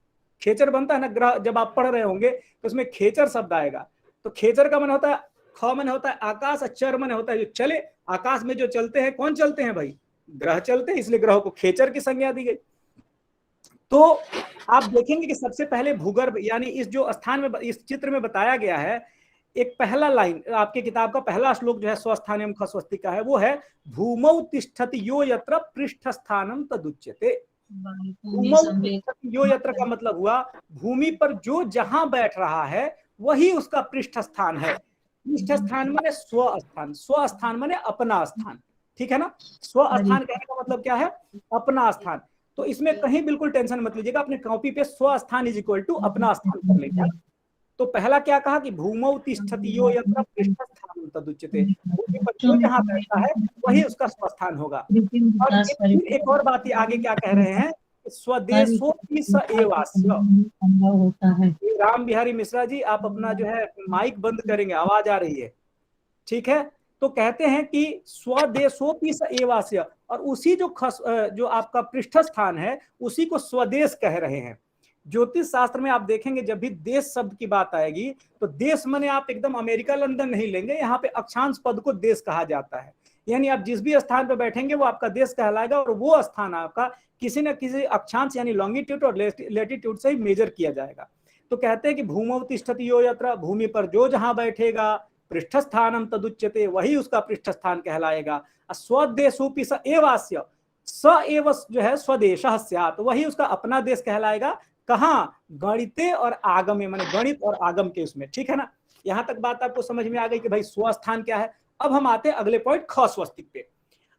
खेचर बनता है ना ग्रह, जब आप पढ़ रहे होंगे तो उसमें खेचर शब्द आएगा। तो खेचर का मन होता है, ख मन होता है आकाश, और चर मन होता है जो चले। आकाश में जो चलते हैं, कौन चलते हैं भाई? ग्रह चलते हैं, इसलिए ग्रह को खेचर की संज्ञा दी गई। तो आप देखेंगे कि सबसे पहले भूगर्भ, यानी इस जो स्थान में, इस चित्र में बताया गया है, एक पहला लाइन आपके किताब का पहला श्लोक जो है स्वस्थानम ख स्वस्तिक का है, वो है भूमौ तिष्ठति यो यत्र पृष्ठ स्थानम तदुच्यते। भूमौ तिष्ठति यो यत्र का मतलब हुआ भूमि पर जो जहां बैठ रहा है वही उसका पृष्ठ स्थान है। पृष्ठ स्थान माने स्वस्थान, स्वस्थान माने अपना स्थान, ठीक है ना। स्वस्थान कहने का मतलब क्या है? अपना स्थान। तो इसमें कहीं बिल्कुल टेंशन मत लीजिएगा, अपने कॉपी पे स्वस्थान इज इक्वल टू अपना स्थान कर लेंगे। तो पहला क्या कहा कि भूमौ तिष्ठति यो यत्र पृष्ठ स्थानम तदुच्यते, भूमि पर जो जहां बैठा है वही उसका स्वस्थान होगा। और एक और बात ही आगे क्या कह रहे हैं, स्वदेशोपि स एवास्य। राम बिहारी मिश्रा जी, आप अपना जो है माइक बंद करेंगे, आवाज आ रही है, ठीक है। तो कहते हैं कि स्वदेशोपि स एवास्य, और उसी जो आपका पृष्ठ स्थान है उसी को स्वदेश कह रहे हैं। ज्योतिष शास्त्र में आप देखेंगे जब भी देश शब्द की बात आएगी तो देश माने आप एकदम अमेरिका लंदन नहीं लेंगे, यहाँ पे अक्षांश पद को देश कहा जाता है। यानी आप जिस भी स्थान पर बैठेंगे वो आपका देश कहलाएगा, और वो स्थान आपका किसी न किसी अक्षांश यानी लॉन्गिट्यूड और लेटीट्यूड से ही मेजर किया जाएगा। तो कहते हैं कि भूमौ तिष्ठति यो यत्र, भूमि पर जो जहां बैठेगा, पृष्ठ स्थानम तदुच्यते, वही उसका पृष्ठ स्थान कहलाएगा। स्वदेशोपि स एवास्य, स एव जो है स्वदेशः स्यात्, वही उसका अपना देश कहलाएगा। कहाँ? गणिते और आगमे, माने गणित और आगम के उसमें, ठीक है ना। यहां तक बात आपको समझ में आ गई कि भाई स्वस्थान क्या है। अब हम आते हैं अगले पॉइंट ख स्वस्तिक पे।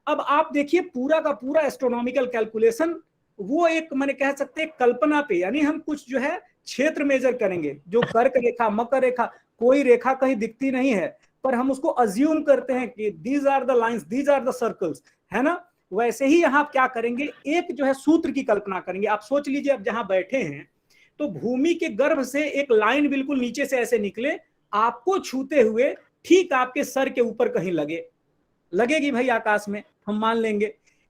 अब आप देखिए पूरा का पूरा एस्ट्रोनॉमिकल कैलकुलेशन वो एक मैंने कह सकते हैं कल्पना पे, यानी हम कुछ जो है क्षेत्र मेजर करेंगे, जो कर्क रेखा, मकर रेखा, कोई रेखा कहीं दिखती नहीं है, पर हम उसको अज्यूम करते हैं कि these are the lines, these are the circles, है ना। वैसे ही यहाँ क्या करेंगे, एक जो है सूत्र की कल्पना करेंगे। आप सोच लीजिए, अब जहां बैठे हैं तो भूमि के गर्भ से एक लाइन बिल्कुल नीचे से ऐसे निकले, आपको छूते हुए ठीक आपके सर के ऊपर कहीं लगेगी भाई आकाश में, हम मान लेंगे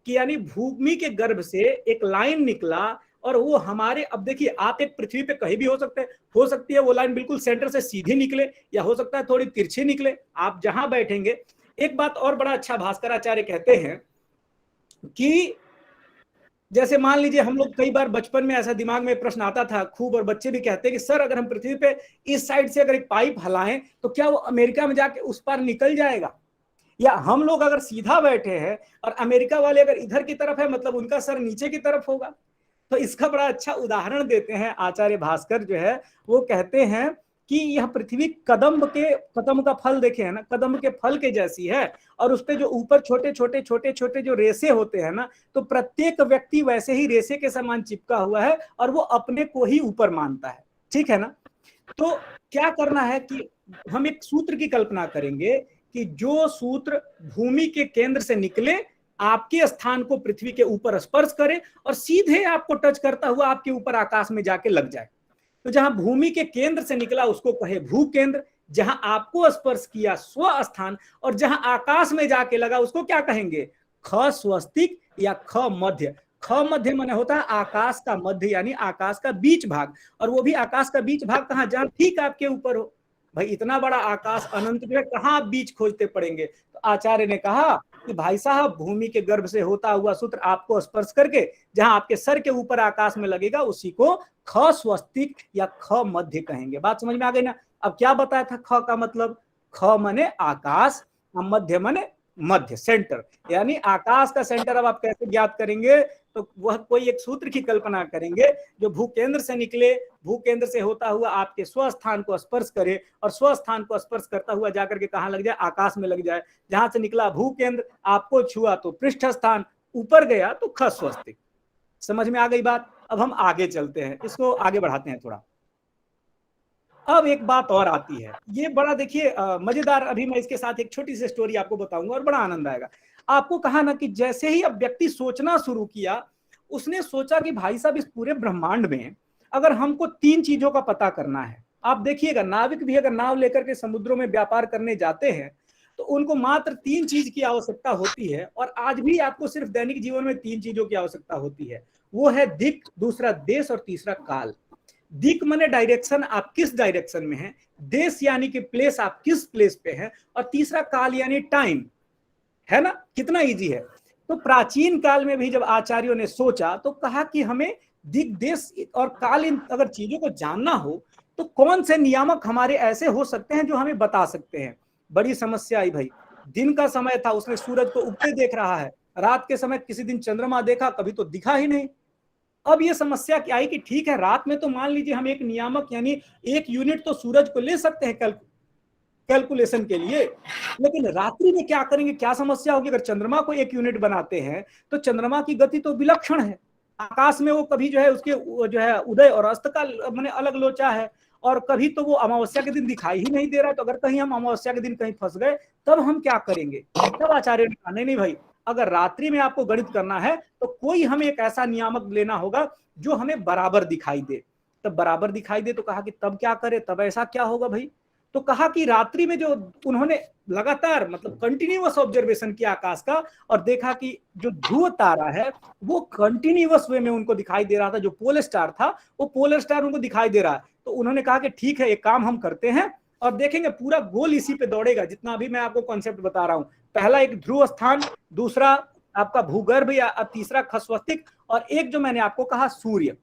कि यानी भूमि के गर्भ से एक लाइन निकला, और वो हमारे, अब देखिए आप एक पृथ्वी पे कहीं भी हो सकती है वो लाइन बिल्कुल सेंटर से सीधी निकले, या हो सकता है थोड़ी तिरछी निकले, आप जहां बैठेंगे। एक बात और बड़ा अच्छा भास्कराचार्य कहते हैं कि जैसे मान लीजिए हम लोग कई बार बचपन में ऐसा दिमाग में प्रश्न आता था खूब, और बच्चे भी कहते हैं कि सर अगर हम पृथ्वी पे इस साइड से अगर एक पाइप हलाएं तो क्या वो अमेरिका में जाके उस पार निकल जाएगा? या हम लोग अगर सीधा बैठे हैं और अमेरिका वाले अगर इधर की तरफ है, मतलब उनका सर नीचे की तरफ होगा। तो इसका बड़ा अच्छा उदाहरण देते हैं आचार्य भास्कर जो है, वो कहते हैं कि यह पृथ्वी कदम्ब का फल देखे है ना, कदम्ब के फल के जैसी है, और उस पे जो ऊपर छोटे छोटे जो रेशे होते हैं ना, तो प्रत्येक व्यक्ति वैसे ही रेशे के समान चिपका हुआ है, और वो अपने को ही ऊपर मानता है, ठीक है ना। तो क्या करना है कि हम एक सूत्र की कल्पना करेंगे कि जो सूत्र भूमि के केंद्र से निकले, आपके स्थान को पृथ्वी के ऊपर स्पर्श करे, और सीधे आपको टच करता हुआ आपके ऊपर आकाश में जाके लग जाए। तो जहां भूमि के केंद्र से निकला उसको कहे भू केंद्र, जहां आपको स्पर्श किया स्व स्थान, और जहां आकाश में जाके लगा उसको क्या कहेंगे? ख स्वस्तिक या ख मध्य। ख मध्य माने होता है आकाश का मध्य, यानी आकाश का बीच भाग, और वो भी आकाश का बीच भाग कहाँ? जहां ठीक आपके ऊपर हो। भाई इतना बड़ा आकाश अनंत में कहाँ आप बीच खोजते पड़ेंगे? तो आचार्य ने कहा कि भाई साहब भूमि के गर्भ से होता हुआ सूत्र आपको स्पर्श करके जहां आपके सर के ऊपर आकाश में लगेगा उसी को ख स्वस्तिक या ख मध्य कहेंगे। बात समझ में आ गई ना? अब क्या बताया था ख का मतलब? ख माने आकाश, मध्य माने मध्य, सेंटर, यानी आकाश का सेंटर। अब आप कैसे ज्ञात करेंगे? तो वह कोई एक सूत्र की कल्पना करेंगे जो भूकेंद्र से निकले, भूकेंद्र से होता हुआ आपके स्वस्थान को स्पर्श करे, और स्वस्थान को स्पर्श करता हुआ जाकर के कहाँ लग जाए? आकाश में लग जाए। जहां से निकला भूकेंद्र, आपको छुआ तो पृष्ठ स्थान, ऊपर गया तो ख स्वस्तिक। समझ में आ गई बात? अब हम आगे चलते हैं, इसको आगे बढ़ाते हैं थोड़ा। अब एक बात और आती है, ये बड़ा देखिए मजेदार, अभी मैं इसके साथ एक छोटी सी स्टोरी आपको बताऊंगा और बड़ा आनंद आएगा आपको। कहा ना कि जैसे ही अब व्यक्ति सोचना शुरू किया, उसने सोचा कि भाई साहब इस पूरे ब्रह्मांड में अगर हमको 3 चीजों का पता करना है, आप देखिएगा नाविक भी अगर नाव लेकर के समुद्रों में व्यापार करने जाते हैं तो उनको मात्र 3 चीज की आवश्यकता होती है, और आज भी आपको सिर्फ दैनिक जीवन में 3 चीजों की आवश्यकता होती है। वो है दिक, दूसरा देश और तीसरा काल। दिक माने डायरेक्शन, आप किस डायरेक्शन में हैं, देश यानी कि प्लेस, आप किस प्लेस पे हैं, और तीसरा काल यानी टाइम, है ना। कितना इजी है। तो प्राचीन काल में भी जब आचार्यों ने सोचा तो कहा कि हमें दिक, देश और काल, इन अगर चीजों को जानना हो तो कौन से नियामक हमारे ऐसे हो सकते हैं जो हमें बता सकते हैं। बड़ी समस्या आई भाई। दिन का समय था, उसने सूरज को उगते देख रहा है, रात के समय किसी दिन चंद्रमा देखा, कभी तो दिखा ही नहीं। अब ये समस्या क्या आई कि ठीक है, रात में तो मान लीजिए हम एक नियामक यानी 1 यूनिट तो सूरज को ले सकते हैं कैलकुलेशन के लिए, लेकिन रात्रि में क्या करेंगे, क्या समस्या होगी। अगर चंद्रमा को 1 यूनिट बनाते हैं तो चंद्रमा की गति तो विलक्षण है, आकाश में वो कभी जो है उसके जो है उदय और अस्त का माने अलग लोचा है, और कभी तो वो अमावस्या के दिन दिखाई ही नहीं दे रहा है। तो अगर कहीं हम अमावस्या के दिन कहीं फंस गए तब हम क्या करेंगे। तब आचार्य ने कहा नहीं भाई, अगर रात्रि में आपको गणित करना है तो कोई हमें एक ऐसा नियामक लेना होगा जो हमें बराबर दिखाई दे। तब बराबर दिखाई दे तो कहा कि तब क्या करे, तब ऐसा क्या होगा भाई। तो कहा कि रात्रि में जो उन्होंने लगातार मतलब कंटिन्यूअस ऑब्जर्वेशन किया आकाश का, और देखा कि जो ध्रुव तारा है वो कंटिन्यूअस वे में उनको दिखाई दे रहा था। जो पोलर स्टार था वो पोलर स्टार उनको दिखाई दे रहा है। तो उन्होंने कहा कि ठीक है, एक काम हम करते हैं और देखेंगे पूरा गोल इसी पे दौड़ेगा, जितना अभी मैं आपको कॉन्सेप्ट बता रहा हूं। पहला एक ध्रुव स्थान, दूसरा आपका भूगर्भ या तीसरा खस्वस्तिक, और एक जो मैंने आपको कहा सूर्य।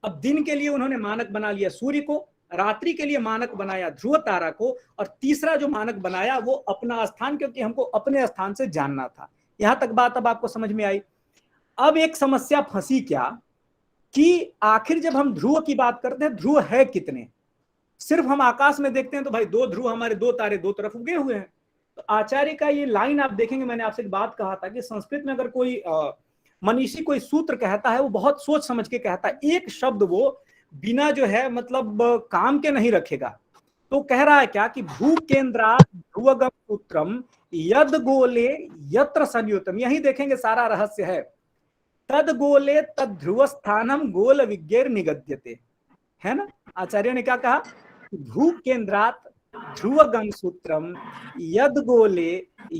अब दिन के लिए उन्होंने मानक बना लिया सूर्य को, रात्रि के लिए मानक बनाया ध्रुव तारा को, और तीसरा जो मानक बनाया वो अपना स्थान, क्योंकि हमको अपने स्थान से जानना था। यहां तक बात अब आपको समझ में आई। अब एक समस्या फंसी क्या कि आखिर जब हम ध्रुव की बात करते हैं, ध्रुव है कितने। सिर्फ हम आकाश में देखते हैं तो भाई 2 ध्रुव, हमारे 2 तारे 2 तरफ उगे हुए हैं। तो आचार्य का ये लाइन आप देखेंगे, मैंने आपसे एक बात कहा था कि संस्कृत में अगर कोई मनीषी कोई सूत्र कहता है वो बहुत सोच समझ के कहता है, एक शब्द वो बिना जो है मतलब काम के नहीं रखेगा। तो कह रहा है क्या कि भू केंद्रात ध्रुवगम सूत्रम यद गोले यत्र संयुतम, यही देखेंगे सारा रहस्य है। तद गोले तद ध्रुव स्थानम गोल विज्ञेर निगद्यते, है ना। आचार्य ने क्या कहा, भू केंद्रात ध्रुवगम सूत्रम यद गोले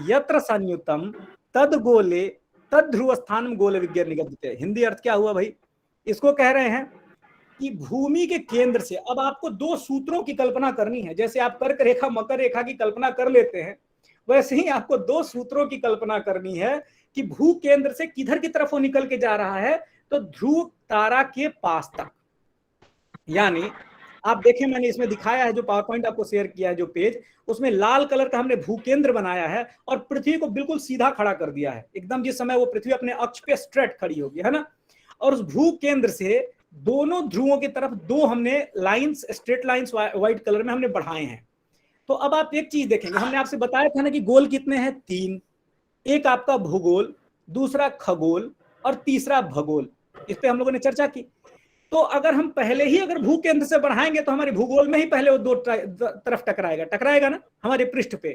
यत्र संयुतम तद गोले तद ध्रुव स्थानम गोल विज्ञेर निगद्यते। हिंदी अर्थ क्या हुआ भाई, इसको कह रहे हैं कि भूमि के केंद्र से, अब आपको 2 सूत्रों की कल्पना करनी है। जैसे आप कर्क रेखा मकर रेखा की कल्पना कर लेते हैं, वैसे ही आपको 2 सूत्रों की कल्पना करनी है कि भू केंद्र से किधर की तरफ वो निकल के जा रहा है, तो ध्रुव तारा के पास तक। यानी आप देखें, मैंने इसमें दिखाया है जो पावर पॉइंट आपको शेयर किया है, जो पेज, उसमें लाल कलर का हमने भू केंद्र बनाया है और पृथ्वी को बिल्कुल सीधा खड़ा कर दिया है, एकदम जिस समय वो पृथ्वी अपने अक्ष पे स्ट्रेट खड़ी होगी, है ना। और उस भू केंद्र से दोनों ध्रुवों की तरफ 2 हमने lines, straight lines white colour में हमने बढ़ाए हैं। तो अब आप एक चीज देखेंगे, हमने आपसे बताया था ना कि गोल कितने हैं, 3। एक आपका भूगोल, दूसरा खगोल और तीसरा भगोल। इस पे हम लोगों ने चर्चा की। तो अगर हम पहले ही अगर भू केंद्र से बढ़ाएंगे तो हमारे भूगोल में ही पहले वो 2 तरफ टकराएगा ना हमारे पृष्ठ पे।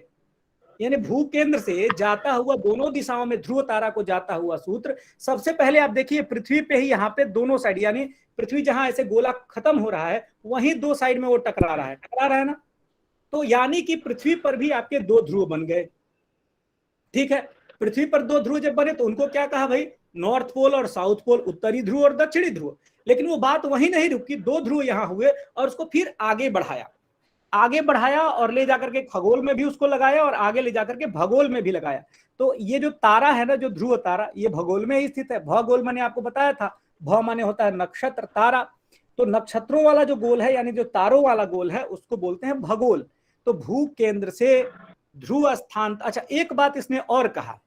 यानी भू केंद्र से जाता हुआ दोनों दिशाओं में ध्रुव तारा को जाता हुआ सूत्र, सबसे पहले आप देखिए पृथ्वी पे ही, यहाँ पे दोनों साइड, यानी पृथ्वी जहां ऐसे गोला खत्म हो रहा है वहीं 2 साइड में वो टकरा रहा है ना। तो यानी कि पृथ्वी पर भी आपके 2 ध्रुव बन गए। ठीक है, पृथ्वी पर 2 ध्रुव जब बने तो उनको क्या कहा भाई, नॉर्थ पोल और साउथ पोल, उत्तरी ध्रुव और दक्षिणी ध्रुव। लेकिन वो बात वहीं नहीं रुकी, 2 ध्रुव यहां हुए और उसको फिर आगे बढ़ाया और ले जाकर के खगोल में भी उसको लगाया और आगे ले जाकर के भगोल में भी लगाया। तो ये जो तारा है ना, जो ध्रुव तारा, ये भगोल में ही स्थित है। भगोल मैंने आपको बताया था, भ माने होता है नक्षत्र, तारा। तो नक्षत्रों वाला जो गोल है, यानी जो तारों वाला गोल है, उसको बोलते हैं भगोल। तो भू केंद्र से ध्रुव स्थान, अच्छा एक बात इसने और कहा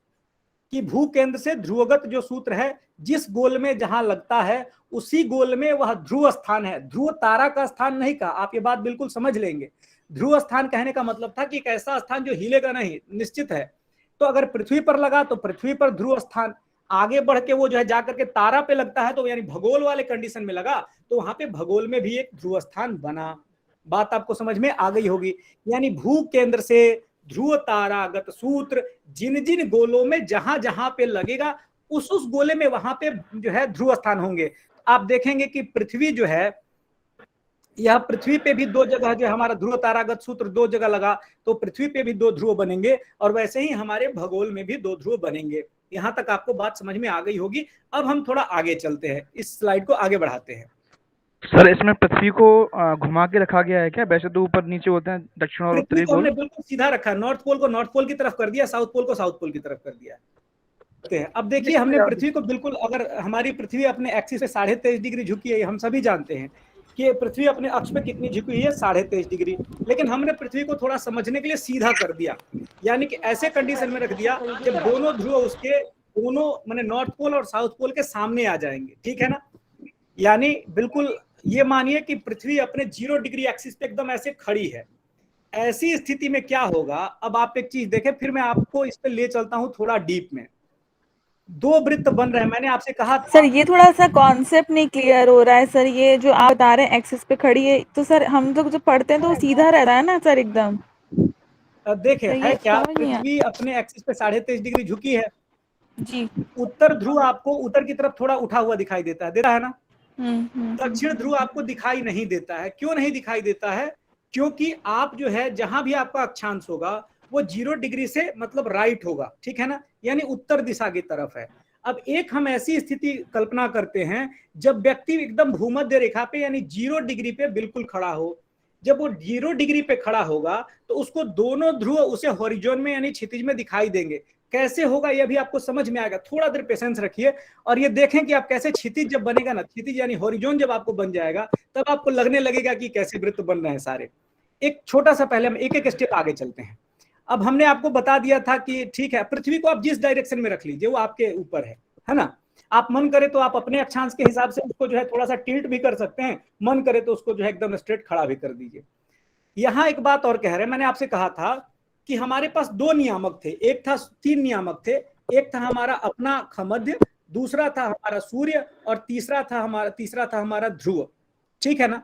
कि भू केंद्र से ध्रुवगत जो सूत्र है, जिस गोल में जहां लगता है उसी गोल में वह ध्रुव स्थान है, ध्रुव तारा का स्थान नहीं कहा। आप ये बात बिल्कुल समझ लेंगे। ध्रुव स्थान कहने का मतलब था कि एक ऐसा स्थान जो हिलेगा नहीं, निश्चित है। तो अगर पृथ्वी पर लगा तो पृथ्वी पर ध्रुव स्थान, आगे बढ़ के वो जो है जाकर के तारा पे लगता है तो यानी भगोल वाले कंडीशन में लगा तो वहां पे भगोल में भी एक ध्रुव स्थान बना। बात आपको समझ में आ गई होगी। यानी भू केंद्र से ध्रुव तारागत सूत्र जिन जिन गोलों में जहां जहां पे लगेगा उस गोले में वहां पे जो है ध्रुव स्थान होंगे। आप देखेंगे कि पृथ्वी जो है यह पृथ्वी पे भी दो जगह जो हमारा ध्रुव तारागत सूत्र दो जगह लगा, तो पृथ्वी पे भी दो ध्रुव बनेंगे और वैसे ही हमारे भगोल में भी दो ध्रुव बनेंगे। यहाँ तक आपको बात समझ में आ गई होगी। अब हम थोड़ा आगे चलते हैं, इस स्लाइड को आगे बढ़ाते हैं। सर इसमें पृथ्वी को घुमा के रखा गया है क्या? वैसे तो ऊपर नीचे होते हैं दक्षिण और उत्तरी पृथ्वी को हमने पोल। बिल्कुल सीधा रखा, नॉर्थ पोल को नॉर्थ पोल की तरफ कर दिया, साउथ पोल को साउथ पोल की तरफ कर दिया। अब देखिए हमने पृथ्वी को बिल्कुल, अगर हमारी पृथ्वी अपने एक्सिस से 23.5 डिग्री झुकी है, हम सभी जानते हैं कि पृथ्वी अपने अक्ष पे कितनी झुकी हुई है, 23.5 डिग्री। लेकिन हमने पृथ्वी को थोड़ा समझने के लिए सीधा कर दिया, यानी कि ऐसे कंडीशन में रख दिया जब दोनों ध्रुव उसके दोनों माने नॉर्थ पोल और साउथ पोल के सामने आ जाएंगे, ठीक है ना। यानी बिल्कुल ये मानिए कि पृथ्वी अपने 0 डिग्री एक्सिस पे एकदम ऐसे खड़ी है। ऐसी स्थिति में क्या होगा, अब आप एक चीज देखें, फिर मैं आपको इस पे ले चलता हूं थोड़ा डीप में। दो वृत्त बन रहे हैं, मैंने आपसे कहा सर ये थोड़ा सा कॉन्सेप्ट नहीं क्लियर हो रहा है सर। ये जो आप बता रहे हैं एक्सिस पे खड़ी है, तो सर हम लोग जो पढ़ते हैं तो वो सीधा रहता है ना सर एकदम। देखें तो है ये क्या, समझ नहीं पृथ्वी अपने एक्सिस पे 23.5 डिग्री झुकी है जी। उत्तर ध्रुव आपको उत्तर की तरफ थोड़ा उठा हुआ दिखाई देता है ना। दक्षिण ध्रुव आपको दिखाई नहीं देता है। क्यों नहीं दिखाई देता है? क्योंकि आप जो है जहां भी आपका अक्षांश होगा वो 0 डिग्री से मतलब राइट होगा, ठीक है ना, यानी उत्तर दिशा की तरफ है। अब एक हम ऐसी स्थिति कल्पना करते हैं जब व्यक्ति एकदम भूमध्य रेखा पे यानी 0 डिग्री पे बिल्कुल खड़ा हो। जब वो 0 डिग्री पे खड़ा होगा तो उसको दोनों ध्रुव उसे हॉरिजॉन में यानी क्षितिज में दिखाई देंगे। कैसे होगा यह भी आपको समझ में आएगा, थोड़ा देर पेशेंस रखिए और ये देखें कि आप कैसे क्षितिज जब बनेगा ना, क्षितिज यानी हॉरिजॉन जब आपको बन जाएगा तब आपको लगने लगेगा कि कैसे वृत्त बन रहे हैं सारे। एक छोटा सा पहले हम एक एक स्टेप आगे चलते हैं। अब हमने आपको बता दिया था कि ठीक है, पृथ्वी को आप जिस डायरेक्शन में रख लीजिए वो आपके ऊपर है ना। आप मन करे तो आप अपने अक्षांश के हिसाब से उसको जो है थोड़ा सा टिल्ट भी कर सकते हैं, मन करे तो उसको जो है एकदम स्ट्रेट खड़ा भी कर दीजिए। यहाँ एक बात और कह रहे हैं, मैंने आपसे कहा था कि हमारे पास 2 नियामक थे, एक था 3 नियामक थे, एक था हमारा अपना खमध्य, दूसरा था हमारा सूर्य और तीसरा था हमारा ध्रुव, ठीक है ना।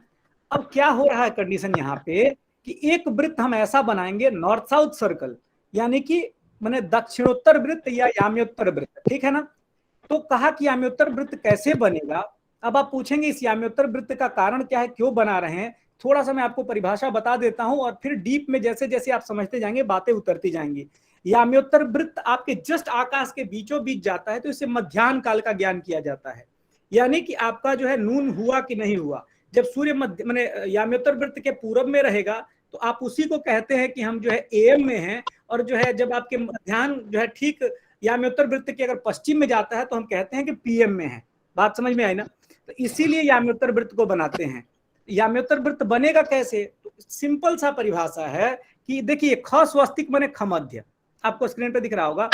अब क्या हो रहा है कंडीशन यहाँ पे कि एक वृत्त हम ऐसा बनाएंगे नॉर्थ साउथ सर्कल, यानी कि माने दक्षिणोत्तर वृत्त या याम्योत्तर वृत्त, ठीक है ना। तो कहा कि याम्योत्तर वृत्त कैसे बनेगा। अब आप पूछेंगे इस याम्योत्तर वृत्त का कारण क्या है, क्यों बना रहे हैं। थोड़ा सा मैं आपको परिभाषा बता देता हूं और फिर डीप में जैसे जैसे आप समझते जाएंगे बातें उतरती जाएंगी। याम्योत्तर वृत्त आपके जस्ट आकाश के बीचों बीच जाता है तो इसे मध्याह्न काल का ज्ञान किया जाता है, यानी कि आपका जो है नून हुआ कि नहीं हुआ। जब सूर्य मध्य माने याम्योत्तर वृत्त के पूरब में रहेगा तो आप उसी को कहते हैं कि हम जो है एएम में हैं, और जो है जब आपके मध्याह्न जो है ठीक याम्योत्तर वृत्त के अगर पश्चिम में जाता है तो हम कहते हैं कि पीएम में है। बात समझ में आई ना। तो इसीलिए याम्योत्तर वृत्त को बनाते हैं। याम्योत्तर वृत्त बनेगा कैसे, तो सिंपल सा परिभाषा है कि देखिए ख स्वस्तिक माने खमध्य, आपको स्क्रीन पे दिख रहा होगा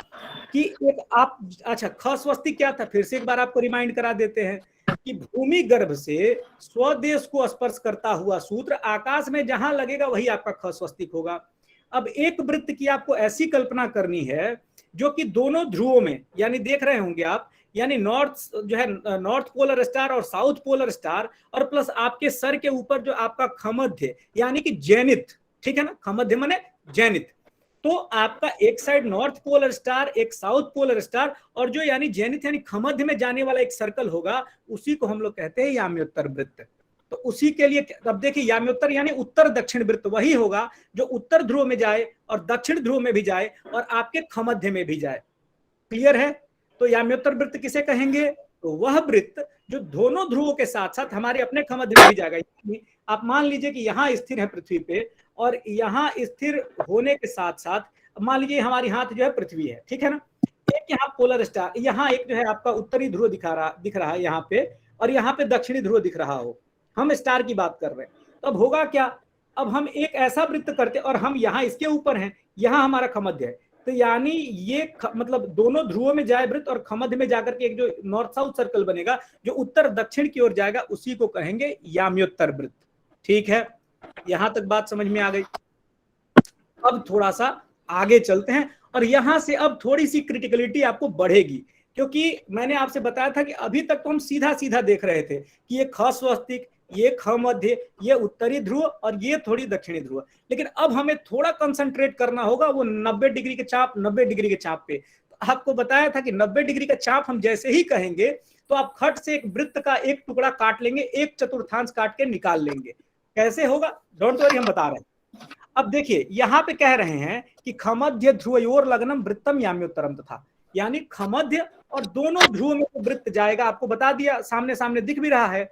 कि एक आप अच्छा ख स्वस्तिक क्या था, फिर से एक बार आपको रिमाइंड करा देते हैं कि भूमि गर्भ से स्वदेश को स्पर्श करता हुआ सूत्र आकाश में जहां लगेगा वही आपका ख स्वस्तिक होगा। अब एक वृत्त की आपको ऐसी कल्पना करनी है जो कि दोनों ध्रुवों में, यानी देख रहे होंगे आप, यानी नॉर्थ जो है नॉर्थ पोलर स्टार और साउथ पोलर स्टार, और प्लस आपके सर के ऊपर जो आपका खमध्य यानी कि जेनिथ, ठीक है ना, खमध्य माने जेनिथ। तो आपका एक साइड नॉर्थ पोलर स्टार, एक साउथ पोलर स्टार, और जो यानी जेनिथ यानी खमध्य में जाने वाला एक सर्कल होगा, उसी को हम लोग कहते हैं याम्योत्तर वृत्त। तो उसी के लिए अब देखिए याम्योत्तर यानी उत्तर दक्षिण वृत्त वही होगा जो उत्तर ध्रुव में जाए और दक्षिण ध्रुव में भी जाए और आपके खमध्य में भी जाए। क्लियर है। तो याम्योत्तर वृत्त किसे कहेंगे, तो वह वृत्त जो दोनों ध्रुवों के साथ साथ हमारे अपने खमध्य में भी जाएगा। आप मान लीजिए कि यहाँ स्थिर है पृथ्वी पे, और यहाँ स्थिर होने के साथ साथ मान लीजिए हमारी हाथ जो है पृथ्वी है, ठीक है ना। एक यहाँ पोलर स्टार, यहाँ एक जो है आपका उत्तरी ध्रुव दिख रहा है यहाँ पे, और यहाँ पे दक्षिणी ध्रुव दिख रहा हो। हम स्टार की बात कर रहे हैं। तो अब होगा क्या, अब हम एक ऐसा वृत्त करते और हम यहाँ इसके ऊपर हैं, यहाँ हमारा खमध्य है, तो यानी ये मतलब दोनों ध्रुवों में जाए वृत्त और खमध्य में जाकर के एक जो नॉर्थ साउथ सर्कल बनेगा जो उत्तर दक्षिण की ओर जाएगा, उसी को कहेंगे याम्योत्तर वृत्त। ठीक है, यहां तक बात समझ में आ गई। अब थोड़ा सा आगे चलते हैं और यहां से अब थोड़ी सी क्रिटिकलिटी आपको बढ़ेगी, क्योंकि मैंने आपसे बताया था कि अभी तक तो हम सीधा सीधा देख रहे थे कि ये ख स्वस्तिक, ये खमध्य, ये उत्तरी ध्रुव और ये थोड़ी दक्षिणी ध्रुव, लेकिन अब हमें थोड़ा कंसंट्रेट करना होगा वो 90 डिग्री के चाप, 90 डिग्री के चाप पे। तो आपको बताया था कि 90 डिग्री का चाप हम जैसे ही कहेंगे तो आप खट से एक वृत्त का एक टुकड़ा काट लेंगे, एक चतुर्थांश काट के निकाल लेंगे। कैसे होगा, डोंट वरी, हम बता रहे हैं। अब देखिए यहाँ पे कह रहे हैं कि खमध्य ध्रुवयोर लग्नम वृत्तम याम्योत्तरम तथा, यानी खमध्य और दोनों ध्रुव में वृत्त जाएगा, आपको बता दिया, सामने सामने दिख भी रहा है।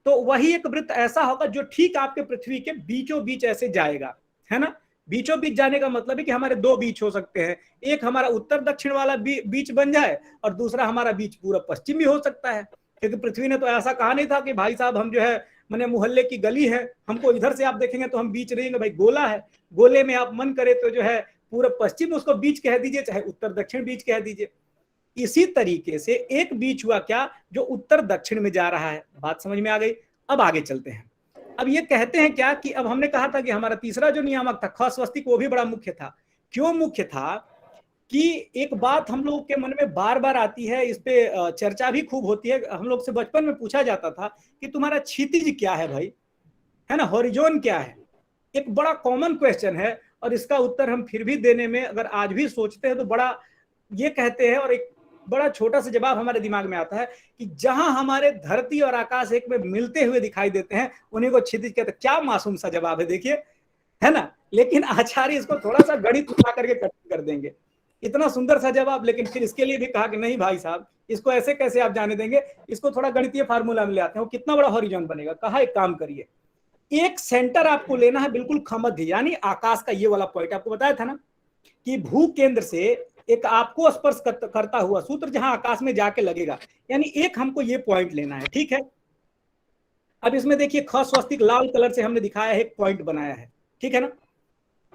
तो वही एक वृत्त ऐसा होगा जो ठीक आपके पृथ्वी के बीचों बीच ऐसे जाएगा, है ना। बीचों बीच जाने का मतलब है कि हमारे दो बीच हो सकते हैं, एक हमारा उत्तर दक्षिण वाला बीच बन जाए और दूसरा हमारा बीच पूर्व पश्चिम भी हो सकता है, क्योंकि पृथ्वी ने तो ऐसा कहा नहीं था कि भाई साहब हम जो है मैंने मोहल्ले की गली है, हमको इधर से आप देखेंगे तो हम बीच रहेंगे, भाई गोला है, गोले में आप मन करे तो जो है पूर्व पश्चिम उसको बीच कह दीजिए, चाहे उत्तर दक्षिण बीच कह दीजिए। इसी तरीके से एक बीच हुआ क्या जो उत्तर दक्षिण में जा रहा है। बात समझ में आ गई। अब आगे चलते हैं। अब ये कहते हैं क्या कि अब हमने कहा था कि हमारा तीसरा जो नियामक था ख स्वस्तिक, वो भी बड़ा मुख्य था। क्यों मुख्य था कि एक बात हम लोग के मन में बार बार आती है, इस पे चर्चा भी खूब होती है। हम लोग से बचपन में पूछा जाता था कि तुम्हारा क्षितिज क्या है भाई, है ना, हॉरिजॉन क्या है। एक बड़ा कॉमन क्वेश्चन है और इसका उत्तर हम फिर भी देने में अगर आज भी सोचते हैं तो बड़ा ये कहते हैं, और एक बड़ा छोटा सा जवाब हमारे दिमाग में आता है कि जहां हमारे धरती और आकाश एक में मिलते हुए दिखाई देते हैं उन्हीं को क्षितिज कहते हैं। क्या मासूम सा जवाब है, देखिए, है ना। लेकिन आचार्य इसको थोड़ा सा गणित उठा करके कठिन कर देंगे। इतना सुंदर सा जवाब, लेकिन फिर इसके लिए भी कहा कि नहीं भाई साहब, इसको ऐसे कैसे आप जाने देंगे, इसको थोड़ा गणितीय फार्मूला में ले आते हैं। वो कितना बड़ा हॉरिजॉन बनेगा। कहा एक काम करिए, एक सेंटर आपको लेना है बिल्कुल खमध्य, यानी आकाश का ये वाला पॉइंट। आपको बताया था ना कि भू केंद्र से एक आपको स्पर्श करता हुआ सूत्र जहां आकाश में जाके लगेगा, यानी एक हमको ये पॉइंट लेना है, ठीक है। अब इसमें देखिए ख स्वस्तिक लाल कलर से हमने दिखाया है, एक पॉइंट बनाया है, ठीक है ना।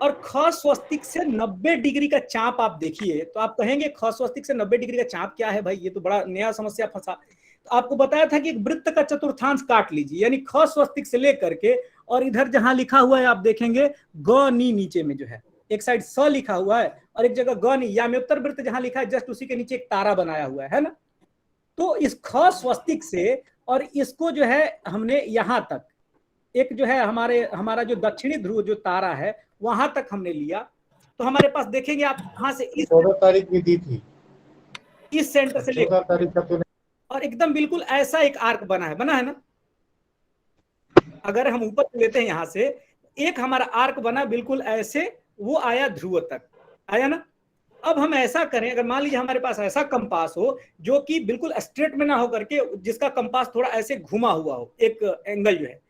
और ख स्वस्तिक से 90 डिग्री का चाप आप देखिए तो आप कहेंगे ख स्वस्तिक से 90 डिग्री का चाप क्या है भाई, ये तो बड़ा नया समस्या फंसा। तो आपको बताया था कि एक वृत्त का चतुर्थांश काट लीजिए, यानी ख स्वस्तिक से लेकर के और इधर जहां लिखा हुआ है आप देखेंगे ग नी, नीचे में जो है एक साइड स लिखा हुआ है और एक जगह ग नी, याम्योत्तर वृत्त जहां लिखा है जस्ट उसी के नीचे एक तारा बनाया हुआ है ना। तो इस ख स्वस्तिक से और इसको जो है हमने यहां तक एक जो है हमारा जो दक्षिणी ध्रुव जो तारा है वहां तक हमने लिया। तो हमारे पास देखेंगे आप यहां से इस 14 तारीख में दी थी, इस सेंटर से 14 तारीख का तो और एकदम बिल्कुल ऐसा एक आर्क बना है ना। अगर हम ऊपर लेते हैं यहां से, एक हमारा आर्क बना बिल्कुल ऐसे, वो आया ध्रुव तक, आया ना। अब हम ऐसा करें, अगर मान लीजिए हमारे पास ऐसा कंपास हो जो कि बिल्कुल स्ट्रेट में ना हो करके जिसका कंपास थोड़ा ऐसे घुमा हुआ हो, एक एंगल जो है,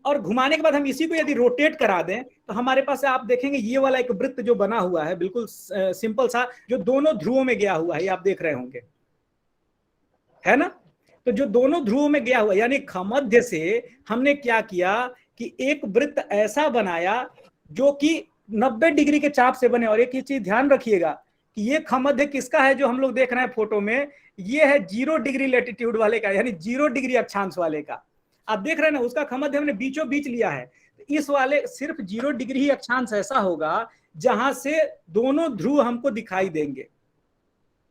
और घुमाने के बाद हम इसी को यदि रोटेट करा दें तो हमारे पास आप देखेंगे ये वाला एक वृत्त जो बना हुआ है बिल्कुल सिंपल सा, जो दोनों ध्रुवों में गया हुआ है, ये आप देख रहे होंगे, है ना। तो जो दोनों ध्रुवों में गया हुआ, यानी खमध्य से हमने क्या किया कि एक वृत्त ऐसा बनाया जो कि 90 डिग्री के चाप से बने। और एक ही चीज ध्यान रखिएगा कि ये खमध्य किसका है जो हम लोग देख रहे हैं फोटो में, ये है 0 डिग्री लैटिट्यूड वाले का, यानी 0 डिग्री अक्षांश वाले का। आप देख रहे हैं ना, उसका खमध्य हमने बीचों बीच लिया है। तो इस वाले सिर्फ 0 डिग्री ही अक्षांश ऐसा होगा जहां से दोनों ध्रुव हमको दिखाई देंगे।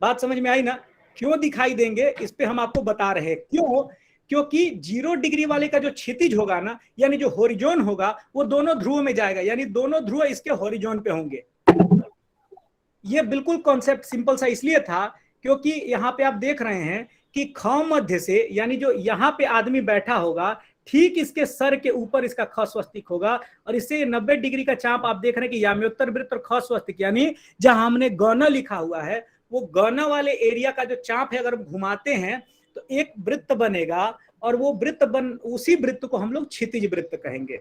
बात समझ में आई ना। क्यों दिखाई देंगे इस पे हम आपको बता रहे हैं। क्यों? क्योंकि 0 डिग्री वाले का जो क्षितिज होगा ना, यानी जो हॉरिजॉन होगा, वो दोनों ध्रुव में जाएगा, यानी दोनों ध्रुव इसके हॉरिजॉन पे होंगे। ये बिल्कुल कॉन्सेप्ट सिंपल सा इसलिए था क्योंकि यहाँ पे आप देख रहे हैं कि ख मध्य से, यानी जो यहाँ पे आदमी बैठा होगा, ठीक इसके सर के ऊपर इसका ख स्वस्तिक होगा। और इससे 90 डिग्री का चाप आप देख रहे हैं कि याम्योत्तर वृत्त और ख स्वस्तिक, यानी जहां हमने गौना लिखा हुआ है, वो गौना वाले एरिया का जो चाप है अगर हम घुमाते हैं तो एक वृत्त बनेगा, और वो उसी वृत्त को हम लोग क्षितिज वृत्त कहेंगे,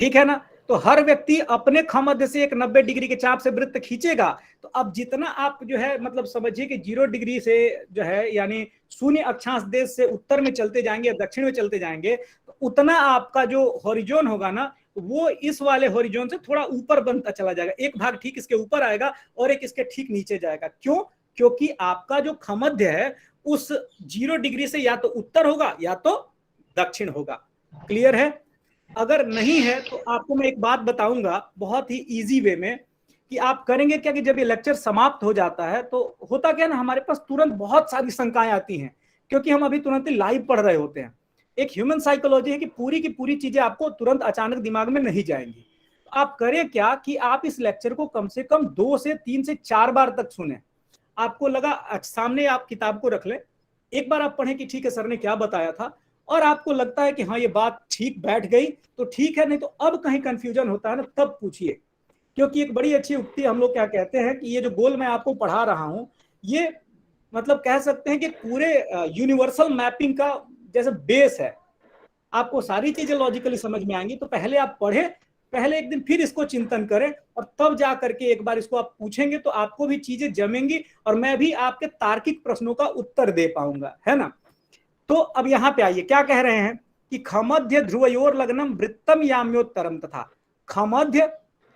ठीक है ना। तो हर व्यक्ति अपने खमध्य से एक 90 डिग्री के चाप से वृत्त खींचेगा। तो अब जितना आप जो है मतलब समझिए कि 0 डिग्री से जो है यानी शून्य अक्षांश देश से उत्तर में चलते जाएंगे या दक्षिण में चलते जाएंगे, तो उतना आपका जो हॉरिजॉन होगा ना, वो इस वाले हॉरिजॉन से थोड़ा ऊपर बनता चला जाएगा। एक भाग ठीक इसके ऊपर आएगा और एक इसके ठीक नीचे जाएगा। क्यों? क्योंकि आपका जो खमध्य है उस 0 डिग्री से या तो उत्तर होगा या तो दक्षिण होगा। क्लियर है? अगर नहीं है तो आपको मैं एक बात बताऊंगा बहुत ही इजी वे में कि आप करेंगे क्या कि जब ये लेक्चर समाप्त हो जाता है तो होता क्या ना, हमारे पास तुरंत बहुत सारी शंकाएं आती हैं क्योंकि हम अभी तुरंत ही लाइव पढ़ रहे होते हैं। एक ह्यूमन साइकोलॉजी है कि पूरी की पूरी चीजें आपको तुरंत अचानक दिमाग में नहीं जाएंगी। तो आप करें क्या कि आप इस लेक्चर को कम से कम 2 से 3 से 4 बार तक सुने। आपको लगा सामने आप किताब को रख लें, एक बार आप पढ़ें कि ठीक है सर ने क्या बताया था, और आपको लगता है कि हाँ ये बात ठीक बैठ गई तो ठीक है, नहीं तो अब कहीं कंफ्यूजन होता है ना तब पूछिए। क्योंकि एक बड़ी अच्छी उक्ति हम लोग क्या कहते हैं कि ये जो गोल मैं आपको पढ़ा रहा हूं ये मतलब कह सकते हैं कि पूरे यूनिवर्सल मैपिंग का जैसे बेस है। आपको सारी चीजें लॉजिकली समझ में आएंगी, तो पहले आप पढ़े, पहले एक दिन फिर इसको चिंतन करें और तब जा करके एक बार इसको आप पूछेंगे तो आपको भी चीजें जमेंगी और मैं भी आपके तार्किक प्रश्नों का उत्तर दे पाऊंगा, है ना। तो अब यहाँ पे आइए, क्या कह रहे हैं कि खमध्य ध्रुवयोर लग्नम वृत्तम याम्योत्तरम, तथा खमध्य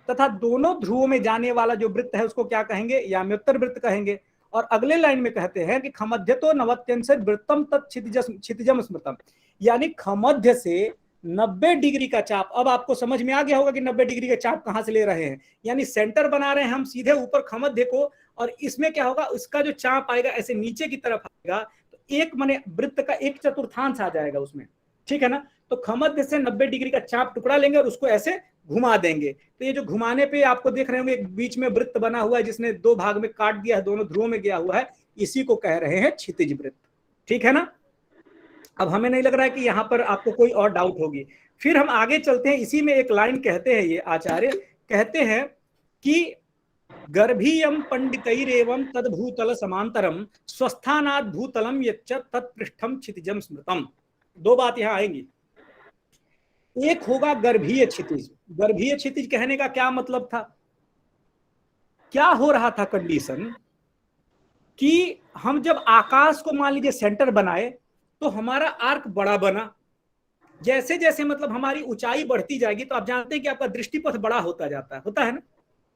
तथा दोनों ध्रुवों में जाने वाला जो वृत्त है उसको क्या कहेंगे, याम्योत्तर वृत्त कहेंगे। और अगले लाइन में कहते हैं कि खमध्य तो नवत्यंश वृत्तम तत्क्षितिजम स्मृतम, यानी खमध्य से 90 डिग्री का चाप। अब आपको समझ में आ गया होगा कि 90 डिग्री का चाप कहां से ले रहे हैं, यानी सेंटर बना रहे हैं हम सीधे ऊपर खमध्य को, और इसमें क्या होगा, उसका जो चाप आएगा ऐसे नीचे की तरफ आएगा, तो एक माने वृत्त का 1/4 आ जाएगा उसमें, ठीक है ना। तो खमध्य से 90 डिग्री का चाप टुकड़ा लेंगे और उसको ऐसे घुमा देंगे। तो ये जो घुमाने पे आपको देख रहे होंगे एक बीच में वृत्त बना हुआ है जिसने 2 भाग में काट दिया है, दोनों ध्रुवों में गया हुआ है, इसी को कह रहे हैं क्षितिज वृत्त, ठीक है ना। अब हमें नहीं लग रहा है कि यहाँ पर आपको कोई और डाउट होगी। फिर हम आगे चलते हैं, इसी में एक लाइन कहते हैं, ये आचार्य कहते हैं कि गर्भीयम पंडितैरेवं तद्भूतल समांतरम स्वस्थानात् भूतलम यच्च तत्पृष्ठम क्षितिजम स्मृतम। 2 बात यहाँ आएंगी। एक होगा गर्भीय क्षितिज। गर्भीय क्षितिज कहने का क्या मतलब था, क्या हो रहा था कंडीशन कि हम जब आकाश को मान लीजिए सेंटर बनाए तो हमारा आर्क बड़ा बना, जैसे जैसे मतलब हमारी ऊंचाई बढ़ती जाएगी तो आप जानते हैं कि आपका दृष्टिपथ बड़ा होता जाता है, होता है ना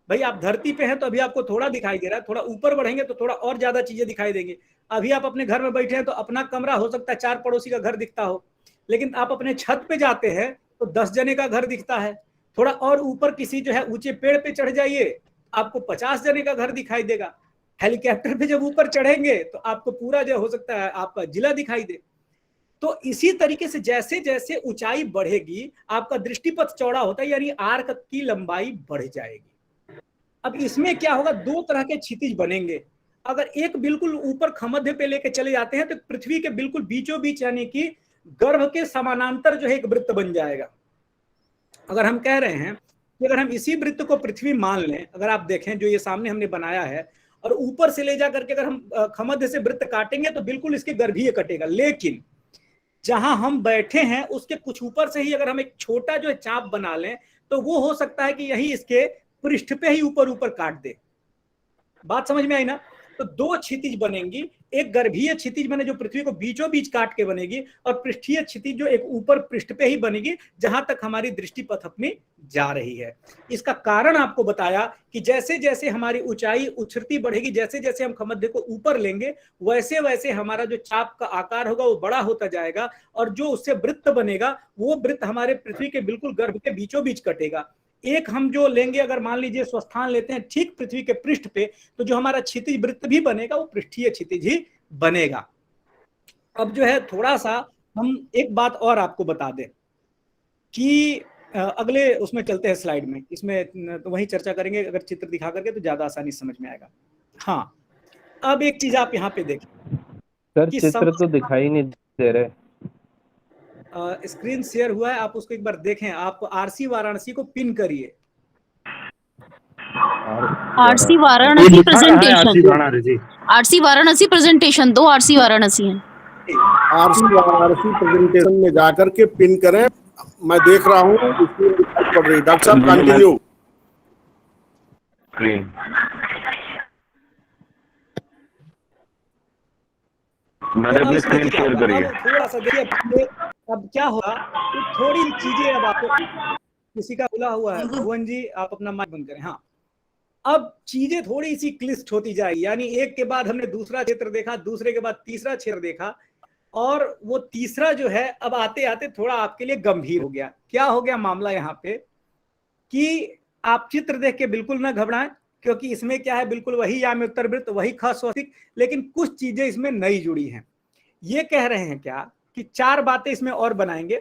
भाई। आप धरती पे हैं तो अभी आपको थोड़ा दिखाई दे रहा है, थोड़ा ऊपर बढ़ेंगे तो थोड़ा और ज्यादा चीजें दिखाई देंगी। अभी आप अपने घर में बैठे हैं तो अपना कमरा हो सकता है 4 पड़ोसी का घर दिखता हो, लेकिन आप अपने छत पे जाते हैं तो 10 जने का घर दिखता है। थोड़ा और ऊपर किसी जो है ऊंचे पेड़ पे चढ़ जाइए, आपको 50 जने का घर दिखाई देगा। हेलीकॉप्टर पे जब ऊपर चढ़ेंगे तो आपको पूरा जो हो सकता है आपका जिला दिखाई दे। तो इसी तरीके से जैसे जैसे ऊंचाई बढ़ेगी आपका दृष्टिपथ चौड़ा होता है, यानी आर्क की लंबाई बढ़ जाएगी। अब इसमें क्या होगा, 2 तरह के क्षितिज बनेंगे। अगर एक बिल्कुल ऊपर खमध्य पे लेके चले जाते हैं तो पृथ्वी के बिल्कुल बीचों बीच यानी कि गर्भ के समानांतर जो है एक वृत्त बन जाएगा। अगर हम कह रहे हैं कि अगर हम इसी वृत्त को पृथ्वी मान लें, अगर आप देखें जो ये सामने हमने बनाया है, और ऊपर से ले जा करके अगर हम खमध्य से वृत्त काटेंगे तो बिल्कुल इसके गर्भीय कटेगा। लेकिन जहां हम बैठे हैं उसके कुछ ऊपर से ही अगर हम एक छोटा जो है चाप बना लें तो वो हो सकता है कि यही इसके पृष्ठ पे ही ऊपर ऊपर काट दे। बात समझ में आई ना। तो 2 क्षितिज बनेंगी, एक गर्भीय क्षितिज बने जो पृथ्वी को बीचों बीच काट के बनेगी, और पृष्ठीय क्षितिज जो एक ऊपर पृष्ठ पे ही बनेगी जहां तक हमारी दृष्टिपथ अपनी जा रही है। इसका कारण आपको बताया कि जैसे जैसे हमारी ऊंचाई उछलती बढ़ेगी, जैसे जैसे हम खमध्य को ऊपर लेंगे वैसे वैसे हमारा जो चाप का आकार होगा वो बड़ा होता जाएगा, और जो उससे वृत्त बनेगा वो वृत्त हमारे पृथ्वी के बिल्कुल गर्भ के बीचों बीच कटेगा। एक हम जो लेंगे, अगर मान लीजिए स्वस्थान लेते हैं ठीक पृथ्वी के पृष्ठ पे, तो जो हमारा क्षितिज वृत्त भी बनेगा वो पृष्ठीय क्षितिज ही बनेगा। अब जो है थोड़ा सा हम एक बात और आपको बता दें कि अगले उसमें चलते हैं स्लाइड में, इसमें तो वही चर्चा करेंगे, अगर चित्र दिखा करके तो ज्यादा आसानी समझ में आएगा। हाँ, अब एक चीज आप यहाँ पे देखें सर, चित्र तो दिखाई नहीं दे रहे। स्क्रीन शेयर हुआ है, आप उसको एक बार देखें। आप आरसी वाराणसी को पिन करिए। RC Varanasi presentation, RC Varanasi presentation, 2 RC Varanasi हैं। आरसी वाराणसी प्रेजेंटेशन में जाकर के पिन करें। मैं देख रहा हूँ पढ़ रही। डॉक्टर साहब कंटिन्यू। मैंने अपनी स्क्रीन शेयर करी है। थोड़ा सा देखिए अब क्या होगा, तो थोड़ी चीजें अब आपको, किसी का खुला हुआ है, भुवन जी आप अपना माइक बंद करें। हाँ, अब चीजें थोड़ी सी क्लिष्ट होती जाएगी, यानी एक के बाद हमने दूसरा क्षेत्र देखा, दूसरे के बाद तीसरा क्षेत्र देखा, और वो तीसरा जो है अब आते आते थोड़ा आपके लिए गंभीर हो गया। क्या हो गया मामला यहाँ पे कि आप चित्र देख के बिल्कुल ना घबराएं, क्योंकि इसमें क्या है, बिल्कुल वही याम्योत्तर वृत्त, वही ख स्वस्तिक, लेकिन कुछ चीजें इसमें नई जुड़ी हैं। ये कह रहे हैं क्या कि 4 बातें इसमें और बनाएंगे।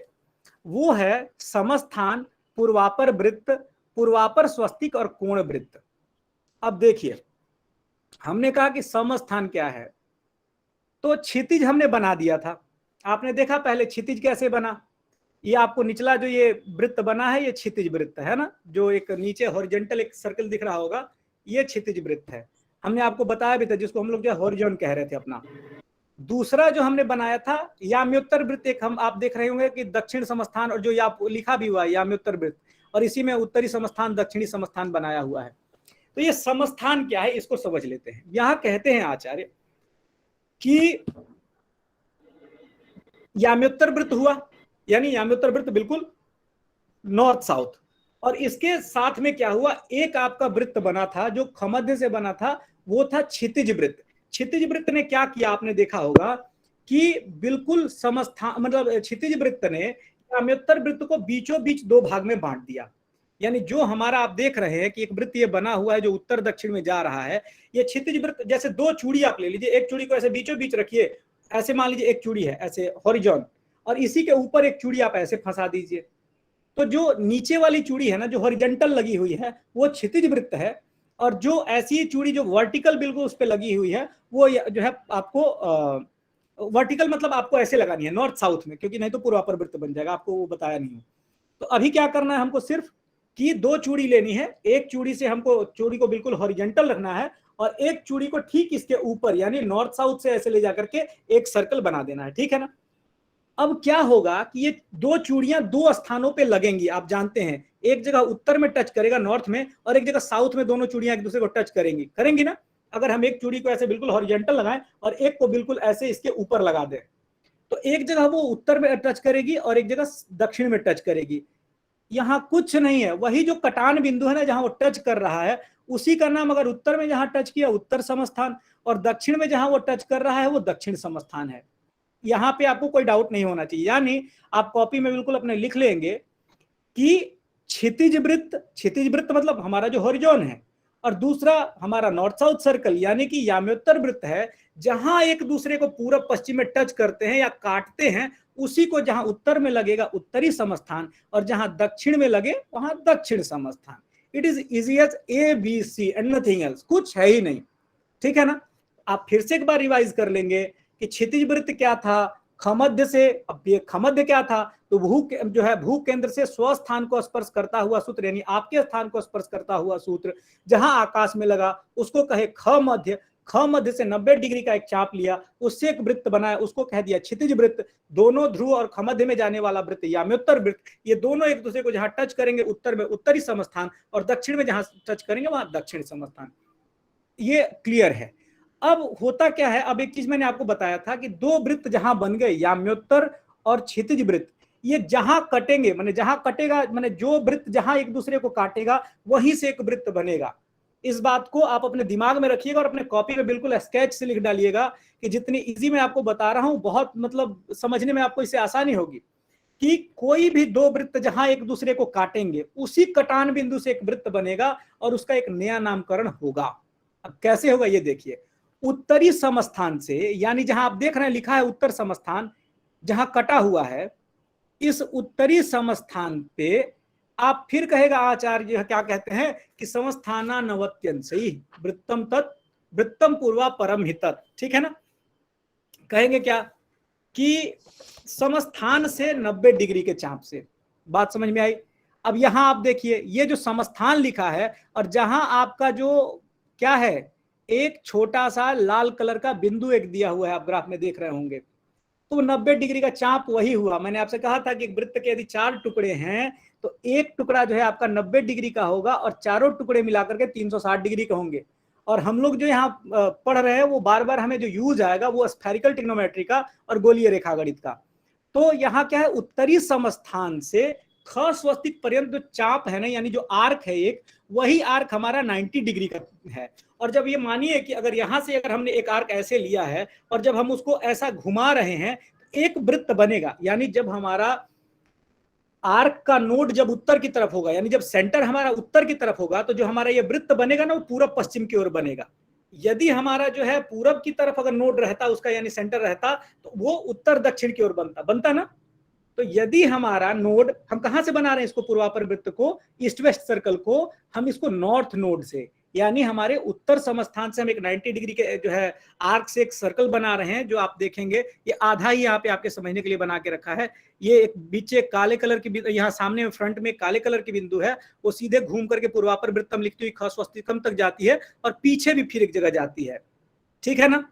वो है समस्थान, पूर्वापर वृत्त, पूर्वापर स्वस्तिक और कोण वृत्त। अब देखिए, हमने कहा कि समस्थान क्या है, तो क्षितिज हमने बना दिया था। आपने देखा पहले क्षितिज कैसे बना, ये आपको निचला जो ये वृत्त बना है ये क्षितिज वृत्त है ना, जो एक नीचे हॉरिजॉन्टल एक सर्कल दिख रहा होगा ये क्षितिज वृत्त है। हमने आपको बताया भी था, जिसको हम लोग जो हॉरिजॉन कह रहे थे अपना। दूसरा जो हमने बनाया था याम्योत्तर वृत्त, एक हम आप देख रहे होंगे कि दक्षिण समस्थान, और जो आप लिखा भी हुआ है याम्योत्तर वृत्त, और इसी में उत्तरी समस्थान दक्षिणी समस्थान बनाया हुआ है। तो ये समस्थान क्या है इसको समझ लेते हैं। यहां कहते हैं आचार्य कि याम्योत्तर वृत्त हुआ, यानी याम्योत्तर वृत्त बिल्कुल नॉर्थ साउथ, और इसके साथ में क्या हुआ, एक आपका वृत्त बना था जो खमध्य से बना था, वो था क्षितिज वृत्त। क्षितिज वृत्त ने क्या किया आपने देखा होगा कि बिल्कुल समस्थान, मतलब क्षितिज वृत्त ने याम्योत्तर वृत्त को बीचों बीच दो भाग में बांट दिया। यानी जो हमारा आप देख रहे हैं कि एक वृत्त ये बना हुआ है जो उत्तर दक्षिण में जा रहा है, ये क्षितिज वृत्त जैसे दो चूड़ी आप ले लीजिए, एक चूड़ी को ऐसे बीचों बीच रखिए, ऐसे मान लीजिए एक चूड़ी है ऐसे हॉरिजॉन, और इसी के ऊपर एक चूड़ी आप ऐसे फंसा दीजिए, तो जो नीचे वाली चूड़ी है ना जो हॉरिजॉन्टल लगी हुई है वो क्षितिज वृत्त है, और जो ऐसी चूड़ी जो वर्टिकल बिल्कुल उस पर लगी हुई है वो जो है आपको वर्टिकल मतलब आपको ऐसे लगानी है नॉर्थ साउथ में, क्योंकि नहीं तो पूर्वापर वृत्त बन जाएगा, आपको वो बताया नहीं हो। तो अभी क्या करना है हमको, सिर्फ कि दो चूड़ी लेनी है, एक चूड़ी से हमको चूड़ी को बिल्कुल हॉरिजॉन्टल रखना है, और एक चूड़ी को ठीक इसके ऊपर यानी नॉर्थ साउथ से ऐसे ले जाकर के एक सर्कल बना देना है, ठीक है ना। अब क्या होगा कि ये दो चूड़ियां दो स्थानों पे लगेंगी, आप जानते हैं, एक जगह उत्तर में टच करेगा नॉर्थ में, और एक जगह साउथ में, दोनों चूड़ियां एक दूसरे को टच करेंगी ना। अगर हम एक चूड़ी को ऐसे बिल्कुल हॉरिजॉन्टल लगाएं और एक को बिल्कुल ऐसे इसके ऊपर लगा दें, तो एक जगह वो उत्तर में टच करेगी और एक जगह दक्षिण में टच करेगी। यहाँ कुछ नहीं है, वही जो कटान बिंदु है ना जहां वो टच कर रहा है उसी का नाम, अगर उत्तर में जहां टच किया उत्तर समस्थान, और दक्षिण में जहां वो टच कर रहा है वो दक्षिण समस्थान है। यहाँ पे आपको कोई डाउट नहीं होना चाहिए। यानी आप कॉपी में बिल्कुल अपने लिख लेंगे कि क्षितिज वृत्त मतलब हमारा जो हॉरिजॉन है, और दूसरा हमारा नॉर्थ साउथ सर्कल यानी कि याम्योत्तर वृत्त है, जहां एक दूसरे को पूरब पश्चिम में टच करते हैं या काटते हैं उसी को जहां उत्तर में लगेगा उत्तरी समस्थान, और जहां दक्षिण में लगे वहां दक्षिण समस्थान। It is easy as ABC and nothing else, कुछ है ही नहीं, ठीक है ना। आप फिर से एक बार रिवाइज कर लेंगे कि क्षितिज वृत्त क्या था, खमध्य से, अब ये खमध्य क्या था, तो भू केंद्र से स्वस्थान को स्पर्श करता हुआ सूत्र, यानी आपके स्थान को स्पर्श करता हुआ सूत्र जहां आकाश में लगा उसको कहे खमध्य। खमध्य से 90 डिग्री का एक चाप लिया, उससे एक वृत्त बनाया, उसको कह दिया क्षितिज वृत्त। दोनों ध्रुव और खमध्य में जाने वाला वृत्त याम्योत्तर वृत्त, ये दोनों एक दूसरे को जहां टच करेंगे उत्तर में उत्तरी समस्थान, और दक्षिण में जहां टच करेंगे वहां दक्षिण समस्थान। ये क्लियर है। अब होता क्या है, अब एक चीज मैंने आपको बताया था कि दो वृत्त जहां बन गए याम्योत्तर और क्षितिज वृत्त, ये जहां कटेंगे माने जहां कटेगा माने जो वृत्त जहां एक दूसरे को काटेगा वहीं से एक वृत्त बनेगा। इस बात को आप अपने दिमाग में रखिएगा और अपने कॉपी में बिल्कुल स्केच से लिख डालिएगा कि जितनी इजी मैं आपको बता रहा हूं बहुत मतलब समझने में आपको इससे आसानी होगी कि कोई भी दो वृत्त जहां एक दूसरे को काटेंगे उसी कटान बिंदु से एक वृत्त बनेगा और उसका एक नया नामकरण होगा। अब कैसे होगा ये देखिए, उत्तरी समस्थान से, यानी जहां आप देख रहे हैं लिखा है उत्तर समस्थान, जहां कटा हुआ है इस उत्तरी समस्थान पे आप फिर कहेगा आचार्य क्या कहते हैं कि समस्थाना नवत्यंशी वृत्तम तत् वृत्तम पूर्वा परम हितत्, ठीक है ना। कहेंगे क्या कि समस्थान से 90 डिग्री के चाप से, बात समझ में आई। अब यहां आप देखिए ये जो समस्थान लिखा है और जहां आपका जो क्या है एक छोटा सा लाल कलर का बिंदु एक दिया हुआ है, आप ग्राफ में देख रहे होंगे, तो 90 डिग्री का चाप वही हुआ। मैंने आपसे कहा था कि एक वृत्त के यदि 4 टुकड़े हैं तो एक टुकड़ा जो है आपका 90 डिग्री का होगा और चारों टुकड़े मिलाकर के 360 डिग्री के होंगे। और हम लोग जो यहाँ पढ़ रहे हैं वो बार बार हमें जो यूज आएगा वो स्फेरिकल ट्रिग्नोमेट्री का और गोलीय रेखागणित का। तो यहाँ क्या है, उत्तरी समस्थान से ख स्वस्तिक पर्यंत जो चाप है ना, यानी जो आर्क है एक, वही आर्क हमारा 90 डिग्री का है। और जब ये मानिए कि अगर यहाँ से अगर हमने एक आर्क ऐसे लिया है और जब हम उसको ऐसा घुमा रहे हैं तो एक वृत्त बनेगा। यानी जब हमारा आर्क का नोड जब उत्तर की तरफ होगा, यानी जब सेंटर हमारा उत्तर की तरफ होगा, तो जो हमारा ये वृत्त बनेगा ना वो पूरब पश्चिम की ओर बनेगा। यदि हमारा जो है पूरब की तरफ अगर नोड रहता उसका यानी सेंटर रहता तो वो उत्तर दक्षिण की ओर बनता ना। तो यदि हमारा नोड, हम कहां से बना रहे हैं इसको, पूर्वापर वृत्त को, ईस्ट वेस्ट सर्कल को, हम इसको नॉर्थ नोड से यानी हमारे उत्तर समस्थान से हम एक 90 डिग्री के जो है आर्क से एक सर्कल बना रहे हैं, जो आप देखेंगे ये आधा ही यहाँ पे आपके समझने के लिए बना के रखा है। ये एक बीच काले कलर की, यहाँ सामने में फ्रंट में काले कलर की बिंदु है, वो सीधे घूम करके पूर्वापर वृत्तम लिखती हुई ख स्वस्तिकम तक जाती है और पीछे भी फिर एक जगह जाती है। ठीक है ना,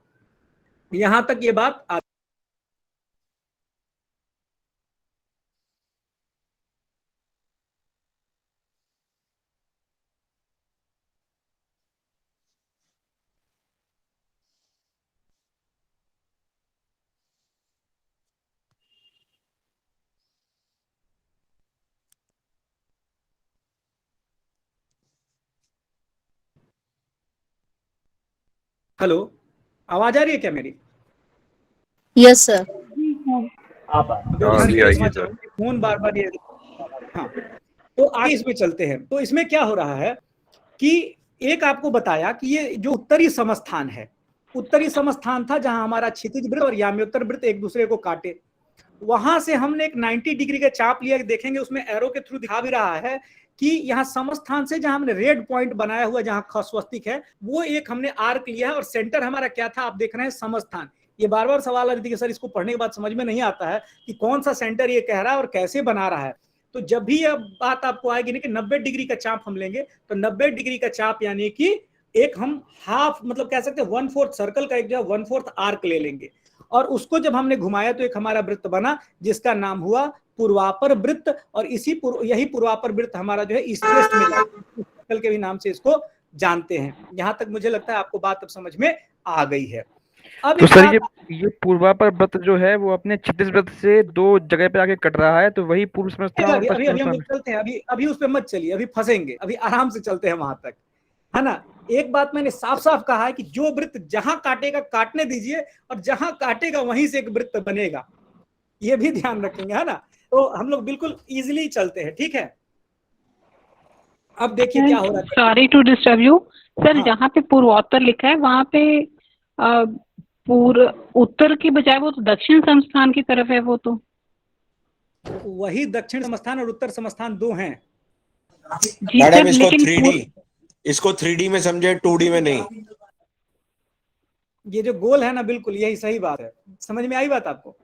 यहां तक ये बात हेलो, आवाज आ रही है क्या मेरी? Yes sir. फोन बार बार ये, हाँ, तो आगे इसमें चलते हैं। तो इसमें क्या हो रहा है कि एक आपको बताया कि ये जो उत्तरी समस्थान है, उत्तरी समस्थान था जहां हमारा क्षितिज वृत्त और याम्योत्तर वृत्त एक दूसरे को काटे। वहां से हमने एक 90 डिग्री का चाप लिया, देखेंगे उसमें एरो के थ्रू दिखा भी रहा है कि यहाँ समस्थान से जहां हमने रेड पॉइंट बनाया हुआ जहां ख स्वस्तिक है, वो एक हमने आर्क लिया है और सेंटर हमारा क्या था, आप देख रहे हैं समस्थान। ये बार बार सवाल आ रही थी कि सर इसको पढ़ने के बाद समझ में नहीं आता है कि कौन सा सेंटर ये कह रहा है और कैसे बना रहा है। तो जब भी यह बात आपको आएगी ना कि 90 डिग्री का चाप हम लेंगे, तो 90 डिग्री का चाप यानी कि एक हम हाफ, मतलब कह सकते हैं 1/4 सर्कल का एक जो है 1/4 आर्क ले लेंगे और उसको जब हमने घुमाया तो एक हमारा वृत्त बना जिसका नाम हुआ पूर्वापर वृत्त। और यही पूर्वापर वृत्त हमारा जो है ईस्ट वेस्ट में सर्कल के भी नाम से इसको जानते हैं। यहां तक मुझे लगता है आपको बात अब समझ में आ गई है। अब तो सर ये पूर्वापर वृत्त जो है वो अपने क्षितिज वृत्त से 2 जगह पे आके कट रहा है, तो वही पूर्व समस्थान। अभी हम चलते हैं, अभी उस पर मत चलिए, अभी फंसेंगे, अभी आराम से चलते हैं वहां तक, है ना। एक बात मैंने साफ साफ कहा है कि जो वृत्त जहां काटेगा काटने दीजिए और जहां काटेगा वहीं से एक वृत्त बनेगा, ये भी ध्यान रखेंगे, है ना। तो हम लोग बिल्कुल इजीली चलते हैं, ठीक है। अब देखिए क्या हो रहा है। Sorry to disturb you sir, जहाँ पे पूर्वोत्तर लिखा है वहाँ पे उत्तर की बजाय वो तो दक्षिण समस्थान की तरफ है। वो तो वही दक्षिण समस्थान और उत्तर समस्थान दो हैं मैडम। इसको 3D में समझे, 2D में नहीं। ये जो गोल है ना, बिल्कुल यही सही बात है। समझ में आई बात आपको?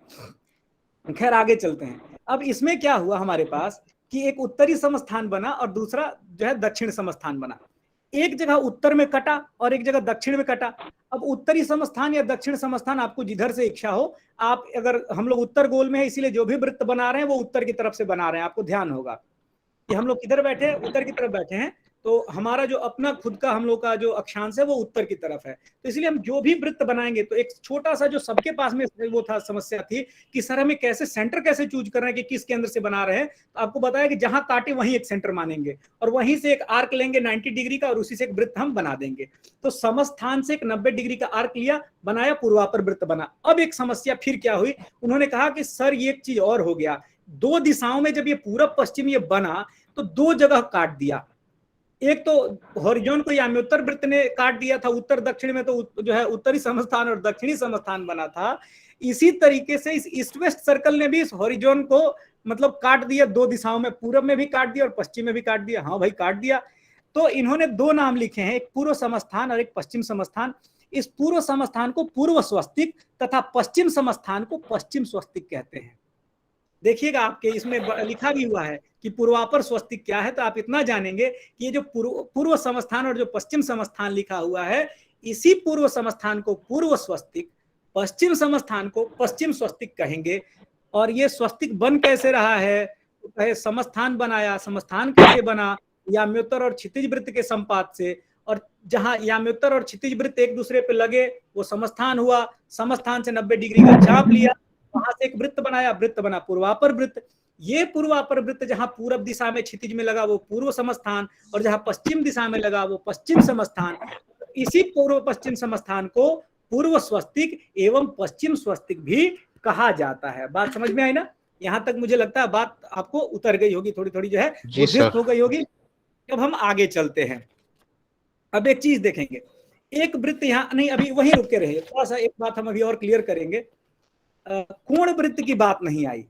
खैर आगे चलते हैं। अब इसमें क्या हुआ हमारे पास कि एक उत्तरी समस्थान बना और दूसरा जो है दक्षिण समस्थान बना। एक जगह उत्तर में कटा और एक जगह दक्षिण में कटा। अब उत्तरी समस्थान या दक्षिण समस्थान आपको जिधर से इच्छा हो, आप अगर, हम लोग उत्तर गोल में है इसीलिए जो भी वृत्त बना रहे हैं वो उत्तर की तरफ से बना रहे हैं। आपको ध्यान होगा कि हम लोग किधर बैठे हैं, उत्तर की तरफ बैठे हैं, तो हमारा जो अपना खुद का हम लोग का जो अक्षांश है वो उत्तर की तरफ है। तो इसलिए हम जो भी वृत्त बनाएंगे, तो एक छोटा सा जो सबके पास में वो था, समस्या थी कि सर हमें कैसे सेंटर कैसे चूज कर रहे हैं कि किस केंद्र से बना रहे हैं। तो आपको बताया कि जहां काटे वहीं एक सेंटर मानेंगे और वहीं से एक आर्क लेंगे 90 डिग्री का और उसी से एक वृत्त हम बना देंगे। तो समस्थान से एक 90 डिग्री का आर्क लिया, बनाया, पूर्वापर वृत्त बना। अब एक समस्या फिर क्या हुई, उन्होंने कहा कि सर ये एक चीज और हो गया, 2 दिशाओं में जब ये पूरब पश्चिम ये बना तो 2 जगह काट दिया। एक तो हॉरिजॉन को याम्योत्तर वृत्त ने काट दिया था उत्तर दक्षिण में, तो जो है उत्तरी समस्थान और दक्षिणी समस्थान बना था। इसी तरीके से इस ईस्ट वेस्ट सर्कल ने भी इस हॉरिजॉन को मतलब काट दिया 2 दिशाओं में, पूरब में भी काट दिया और पश्चिम में भी काट दिया। हाँ भाई काट दिया। तो इन्होंने 2 नाम लिखे हैं, एक पूर्व समस्थान और एक पश्चिम समस्थान। इस पूर्व समस्थान को पूर्व स्वस्तिक तथा पश्चिम समस्थान को पश्चिम स्वस्तिक कहते हैं। देखिएगा आपके इसमें लिखा भी हुआ है कि पूर्वापर स्वस्तिक क्या है, तो आप इतना जानेंगे कि ये जो पूर्व समस्थान और जो पश्चिम समस्थान लिखा हुआ है, इसी पूर्व समस्थान को पूर्व स्वस्तिक, पश्चिम समस्थान को पश्चिम स्वस्तिक कहेंगे। और ये स्वस्तिक बन कैसे रहा है, समस्थान बनाया, समस्थान कैसे बना, याम्योत्तर और क्षितिज वृत्त के संपात से, और जहां याम्योत्तर और क्षितिज वृत्त एक दूसरे पे लगे वो समस्थान हुआ। समस्थान से 90 डिग्री का चाप लिया, वहां से एक वृत्त बनाया, वृत्त बना पूर्वापर वृत्त। ये पूर्वापर वृत्त जहां पूरब दिशा में क्षितिज में लगा वो पूर्व समस्थान और जहां पश्चिम दिशा में लगा वो पश्चिम समस्थान। इसी पूर्व पश्चिम समस्थान को पूर्व स्वस्तिक एवं पश्चिम स्वस्तिक भी कहा जाता है। बात समझ में आई ना? यहाँ तक मुझे लगता है बात आपको उतर गई होगी, थोड़ी थोड़ी जो है हो गई होगी। अब हम आगे चलते हैं। अब एक चीज देखेंगे, एक वृत्त यहाँ नहीं, अभी वहीं रुके रहे, थोड़ा सा एक बात हम अभी और क्लियर करेंगे। कोण वृत्त की बात नहीं आई,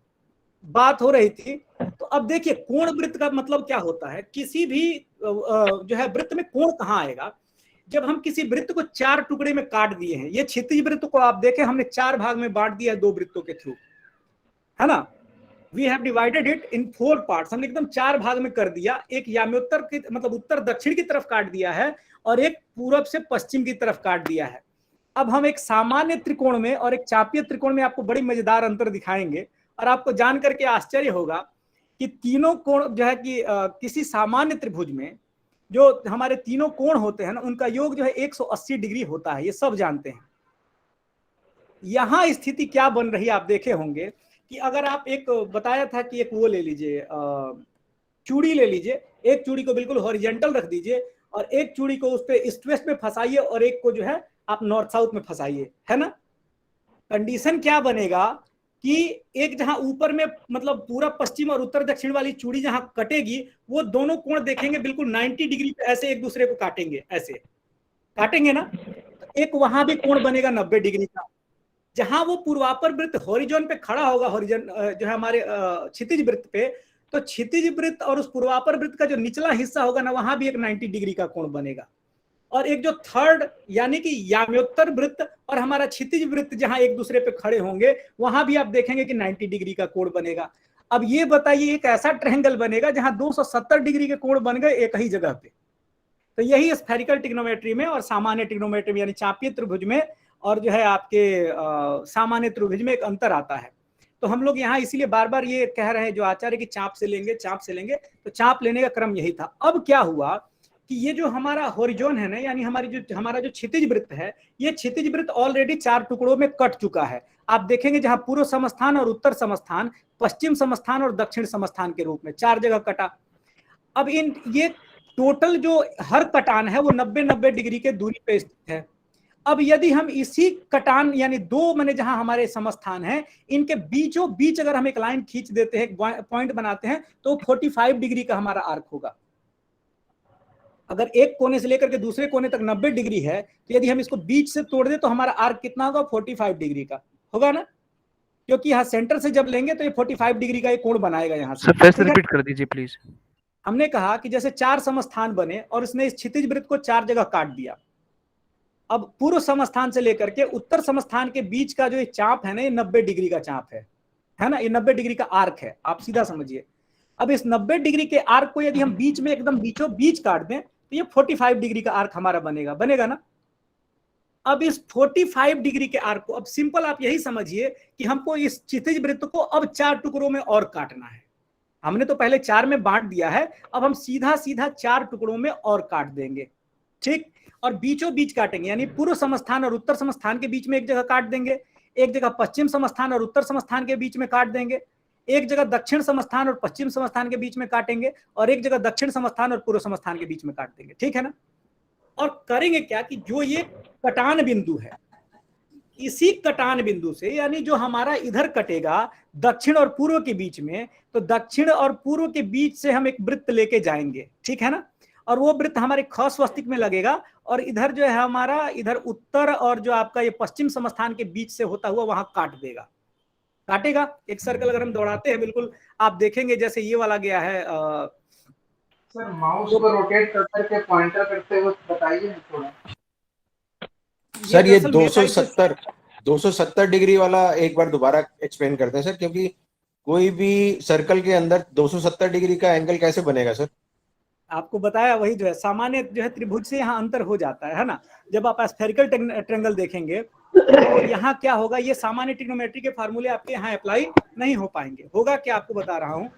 बात हो रही थी। तो अब देखिए कोण वृत्त का मतलब क्या होता है, किसी भी जो है वृत्त में कोण कहाँ आएगा, जब हम किसी वृत्त को 4 टुकड़े में काट दिए हैं। ये क्षितिज वृत्त को आप देखें हमने 4 भाग में बांट दिया है 2 वृत्तों के थ्रू, है ना। We have divided it in 4 parts, हमने एकदम 4 भाग में कर दिया। एक याम्योत्तर की मतलब उत्तर दक्षिण की तरफ काट दिया है और एक पूरब से पश्चिम की तरफ काट दिया है। अब हम एक सामान्य त्रिकोण में और एक चापीय त्रिकोण में आपको बड़ी मजेदार अंतर दिखाएंगे और आपको जान करके आश्चर्य होगा कि तीनों कोण जो है कि किसी सामान्य त्रिभुज में जो हमारे तीनों कोण होते हैं ना, उनका योग जो है 180 डिग्री होता है, ये सब जानते हैं। यहां स्थिति क्या बन रही है आप देखे होंगे कि अगर आप एक बताया था कि एक वो ले लीजिए, चूड़ी ले लीजिए, एक चूड़ी को बिल्कुल हॉरिजेंटल रख दीजिए और एक चूड़ी को उस पे ईस्ट वेस्ट में फंसाइए और एक को जो है आप नॉर्थ साउथ में फंसाइए, है ना। कंडीशन क्या बनेगा कि एक जहां ऊपर में मतलब पूरा पश्चिम और उत्तर दक्षिण वाली चूड़ी जहां कटेगी, वो दोनों कोण देखेंगे बिल्कुल 90 डिग्री पे ऐसे एक दूसरे को काटेंगे, ऐसे काटेंगे ना। तो एक वहां भी कोण बनेगा 90 डिग्री का। जहां वो पूर्वापर वृत्त हॉरिजॉन पे खड़ा होगा, हॉरिजॉन जो है हमारे क्षितिज वृत्त पे, तो क्षितिज वृत्त और उस पूर्वापर वृत्त का जो निचला हिस्सा होगा ना, वहां भी एक 90 डिग्री का कोण बनेगा। और एक जो थर्ड यानी कि याम्योत्तर वृत्त और हमारा क्षितिज वृत्त जहां एक दूसरे पे खड़े होंगे, वहां भी आप देखेंगे कि 90 डिग्री का कोण बनेगा। अब ये बताइए एक ऐसा ट्रायंगल बनेगा जहां 270 डिग्री के कोण बन गए एक ही जगह पे। तो यही स्फेरिकल ट्रिग्नोमेट्री में और सामान्य ट्रिग्नोमेट्री में यानी चापीय त्रिभुज में और जो है आपके सामान्य त्रिभुज में एक अंतर आता है। तो हम लोग यहाँ इसीलिए बार बार ये कह रहे हैं जो आचार्य की चाप से लेंगे, चाप से लेंगे, तो चाप लेने का क्रम यही था। अब क्या हुआ कि ये जो हमारा हॉरिजॉन है ना, यानी हमारा जो क्षितिज वृत्त है, ये क्षितिज वृत्त ऑलरेडी 4 टुकड़ों में कट चुका है। आप देखेंगे जहां पूर्व समस्थान और उत्तर समस्थान, पश्चिम समस्थान और दक्षिण समस्थान के रूप में 4 जगह कटा। अब ये टोटल जो हर कटान है वो 90-90 डिग्री के दूरी पे स्थित है। अब यदि हम इसी कटान यानी 2 माने जहां हमारे समस्थान है, इनके बीचों बीच अगर हम एक लाइन खींच देते हैं, पॉइंट बनाते हैं, तो 45 डिग्री का हमारा आर्क होगा। अगर एक कोने से लेकर के दूसरे कोने तक 90 डिग्री है, तो यदि हम इसको बीच से तोड़ दें तो हमारा आर्क कितना होगा, 45 डिग्री का होगा ना, क्योंकि यहाँ सेंटर से जब लेंगे तो ये 45 डिग्री का एक कोण बनाएगा। यहाँ से सर फिर से रिपीट कर दीजिए प्लीज। हमने कहा कि जैसे 4 समस्थान बने और इसने इस क्षितिज वृत्त को 4 जगह काट दिया। अब पूर्व समस्थान से लेकर के उत्तर समस्थान के बीच का जो ये चाप है ना, ये 90 डिग्री का चाप है ना, ये 90 डिग्री का आर्क है, आप सीधा समझिए। अब इस 90 डिग्री के आर्क को यदि हम बीच में एकदम बीचों बीच काट दें तो ये 45 डिग्री का आर्क हमारा बनेगा ना। अब इस 45 डिग्री के आर्क को अब सिंपल आप यही समझिए कि हमको इस क्षितिज वृत्त को अब 4 टुकड़ों में और काटना है। हमने तो पहले 4 में बांट दिया है, अब हम सीधा 4 टुकड़ों में और काट देंगे, ठीक। और बीचों बीच काटेंगे, यानी पूर्व समस्थान और उत्तर समस्थान के बीच में एक जगह काट देंगे, एक जगह पश्चिम समस्थान और उत्तर समस्थान के बीच में काट देंगे, एक जगह दक्षिण समस्थान और पश्चिम समस्थान के बीच में काटेंगे, और एक जगह दक्षिण समस्थान और पूर्व समस्थान के बीच में काट देंगे, ठीक है ना। और करेंगे क्या कि जो ये कटान बिंदु है, इसी कटान बिंदु से यानी जो हमारा इधर कटेगा दक्षिण और पूर्व के बीच में, तो दक्षिण और पूर्व के बीच से हम एक वृत्त लेके जाएंगे, ठीक है ना। और वो वृत्त हमारे ख स्वस्तिक में लगेगा और इधर जो है हमारा इधर उत्तर और जो आपका ये पश्चिम समस्थान के बीच से होता हुआ वहां काटेगा। एक सर्कल अगर हम दौड़ाते हैं, बिल्कुल आप देखेंगे जैसे ये वाला गया है। सर माउस को रोटेट करके पॉइंटर करते हुए बताइए थोड़ा। सर ये 270 डिग्री वाला एक बार दोबारा एक्सप्लेन करते हैं सर, क्योंकि कोई भी सर्कल के अंदर 270 डिग्री का एंगल कैसे बनेगा सर? आपको बताया वही जो है सामान्य जो है त्रिभुज से यहाँ अंतर हो जाता है ना। जब आप स्फेरिकल ट्रायंगल देखेंगे तो यहाँ क्या होगा, ये सामान्य ट्रिग्नोमेट्री के फार्मूले आपके यहाँ अप्लाई नहीं हो पाएंगे। होगा क्या, आपको बता रहा हूँ।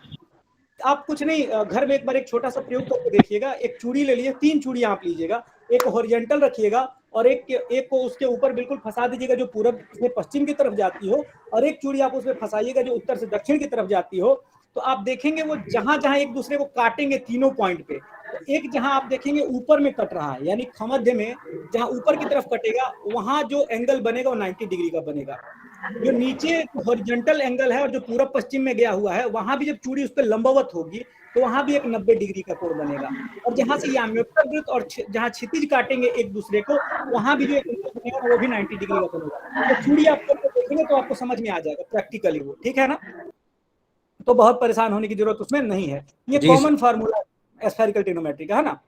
आप कुछ नहीं, घर में एक बार एक छोटा सा प्रयोग करके देखिएगा। एक चूड़ी ले लीजिए, 3 चूड़ी आप लीजिएगा, एक हॉरिजॉन्टल रखिएगा और एक को उसके ऊपर बिल्कुल फंसा दीजिएगा जो पूरब से पश्चिम की तरफ जाती हो, और एक चूड़ी आप उसमें फंसाइएगा जो उत्तर से दक्षिण की तरफ जाती हो। तो आप देखेंगे वो जहां जहां एक दूसरे को काटेंगे तीनों पॉइंट पे, तो एक जहां आप देखेंगे ऊपर में कट रहा है, यानी मध्य में जहां ऊपर की तरफ कटेगा वहां जो एंगल बनेगा वो 90 डिग्री का बनेगा। जो नीचे हॉरिजॉन्टल एंगल है और जो पूरब पश्चिम में गया हुआ है, वहां भी जब चूड़ी उस पर लंबवत होगी तो वहां भी एक 90 डिग्री का कोण बनेगा। और जहां से याम्योत्तर वृत्त और जहां क्षितिज काटेंगे एक दूसरे को, वहां भी जो एक बनेगा वो भी 90 डिग्री का बनेगा। तो चूड़ी आप करके देखेंगे तो आपको समझ में आ जाएगा प्रैक्टिकली वो, ठीक है ना। तो बहुत परेशान होने की जरूरत उसमें नहीं है। ये कॉमन फार्मूला स्फेरिकल ट्रिग्नोमेट्री का है ना।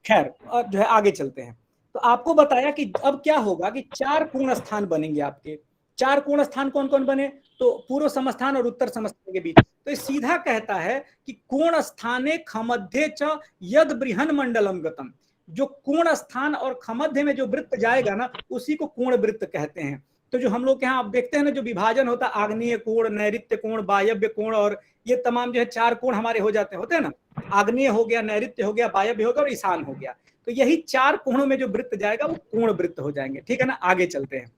खैर, और जो है आगे चलते हैं। तो आपको बताया कि अब क्या होगा कि 4 पूर्ण स्थान बनेंगे आपके। 4 पूर्ण स्थान कौन कौन बने? तो पूर्व समस्थान और उत्तर समस्थान के बीच। तो ये सीधा कहता है कि कोण स्थाने खमध्ये च यद बृहन मंडलम गतम। जो कोण स्थान और खमध्य में जो वृत्त जाएगा ना, उसी को कोण वृत्त कहते हैं। तो जो हम लोग के यहाँ आप देखते हैं ना, जो विभाजन होता है, आग्नेय कोण, नैऋत्य कोण, वायव्य कोण, और ये तमाम जो है 4 कोण हमारे हो जाते होते हैं ना। आग्नेय हो गया, नैऋत्य हो गया, वायव्य हो गया और ईशान हो गया। तो यही 4 कोणों में जो वृत्त जाएगा वो कोण वृत्त हो जाएंगे। ठीक है ना, आगे चलते हैं।